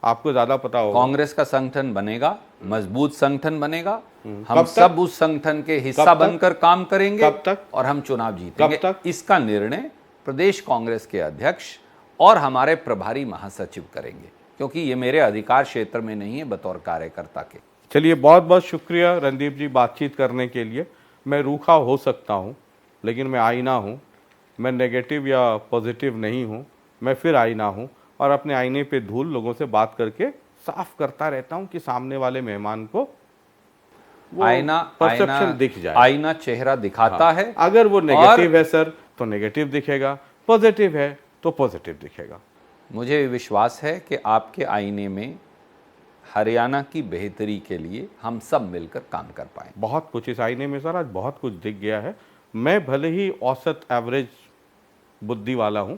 आपको ज्यादा पता होगा। कांग्रेस का संगठन बनेगा, मजबूत संगठन बनेगा, हम सब उस संगठन के हिस्सा बनकर काम करेंगे। कब तक? और हम चुनाव जीतेंगे। इसका निर्णय प्रदेश कांग्रेस के अध्यक्ष और हमारे प्रभारी महासचिव करेंगे, क्योंकि ये मेरे अधिकार क्षेत्र में नहीं है बतौर कार्यकर्ता के। चलिए, बहुत बहुत शुक्रिया रणदीप जी बातचीत करने के लिए। मैं रूखा हो सकता हूँ, लेकिन मैं आईना हूँ, मैं नेगेटिव या पॉजिटिव नहीं हूँ, मैं फिर आईना हूँ, और अपने आईने पे धूल लोगों से बात करके साफ करता रहता हूँ कि सामने वाले मेहमान को आईना परसेप्शन दिख जाए। आईना चेहरा दिखाता है। अगर वो नेगेटिव है सर तो नेगेटिव दिखेगा, पॉजिटिव है तो पॉजिटिव दिखेगा। मुझे विश्वास है कि आपके आईने में हरियाणा की बेहतरी के लिए हम सब मिलकर काम कर पाए। बहुत कुछ इस आईने में सर आज बहुत कुछ दिख गया है। मैं भले ही औसत एवरेज बुद्धि वाला हूँ,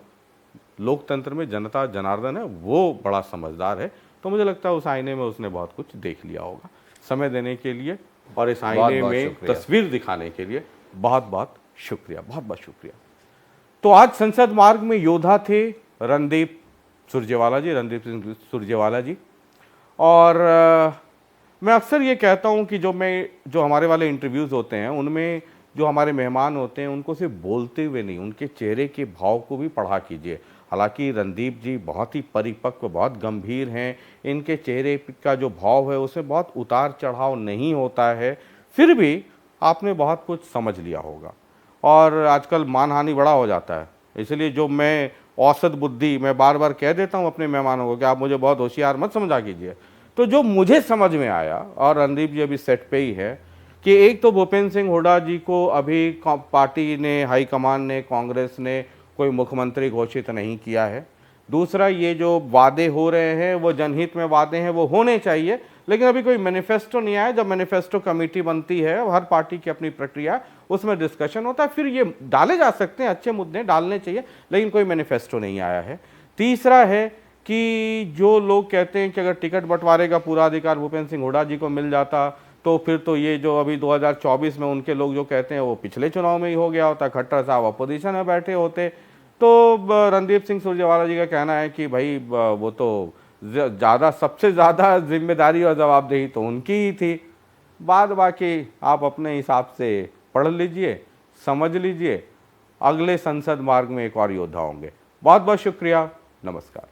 लोकतंत्र में जनता जनार्दन है, वो बड़ा समझदार है, तो मुझे लगता है उस आईने में उसने बहुत कुछ देख लिया होगा। समय देने के लिए और इस बहुत आईने बहुत में शुक्रिया। तस्वीर दिखाने के लिए बहुत बहुत शुक्रिया, बहुत बहुत शुक्रिया। तो आज संसद मार्ग में योद्धा थे रणदीप सुरजेवाला जी, रणदीप सिंह सुरजेवाला जी। और मैं अक्सर ये कहता हूँ कि जो हमारे वाले इंटरव्यूज़ होते हैं उनमें जो हमारे मेहमान होते हैं उनको सिर्फ बोलते हुए नहीं, उनके चेहरे के भाव को भी पढ़ा कीजिए। हालांकि रणदीप जी बहुत ही परिपक्व, बहुत गंभीर हैं, इनके चेहरे का जो भाव है उसमें बहुत उतार चढ़ाव नहीं होता है, फिर भी आपने बहुत कुछ समझ लिया होगा। और आजकल मानहानि बड़ा हो जाता है, इसलिए जो मैं औसत बुद्धि मैं बार बार कह देता हूँ अपने मेहमानों को कि आप मुझे बहुत होशियार मत समझा कीजिए। तो जो मुझे समझ में आया, और रणदीप जी अभी सेट पे ही है, कि एक तो भूपेंद्र सिंह हुड्डा जी को अभी पार्टी ने, हाईकमान ने, कांग्रेस ने कोई मुख्यमंत्री घोषित नहीं किया है। दूसरा, ये जो वादे हो रहे हैं वो जनहित में वादे हैं, वो होने चाहिए, लेकिन अभी कोई मैनिफेस्टो नहीं आया। जब मैनिफेस्टो कमेटी बनती है, हर पार्टी की अपनी प्रक्रिया, उसमें डिस्कशन होता है, फिर ये डाले जा सकते हैं, अच्छे मुद्दे डालने चाहिए, लेकिन कोई मैनिफेस्टो नहीं आया है। तीसरा है कि जो लोग कहते हैं कि अगर टिकट बंटवारे का पूरा अधिकार भूपेंद्र सिंह हुड्डा जी को मिल जाता तो फिर तो ये जो अभी 2024 में उनके लोग जो कहते हैं वो पिछले चुनाव में ही हो गया होता, खट्टर साहब अपोजिशन में बैठे होते। तो रणदीप सिंह सुरजेवाला जी का कहना है कि भाई वो तो सबसे ज़्यादा जिम्मेदारी और जवाबदेही तो उनकी ही थी। बाद बाकी आप अपने हिसाब से पढ़ लीजिए, समझ लीजिए। अगले संसद मार्ग में एक और योद्धा होंगे। बहुत बहुत शुक्रिया, नमस्कार।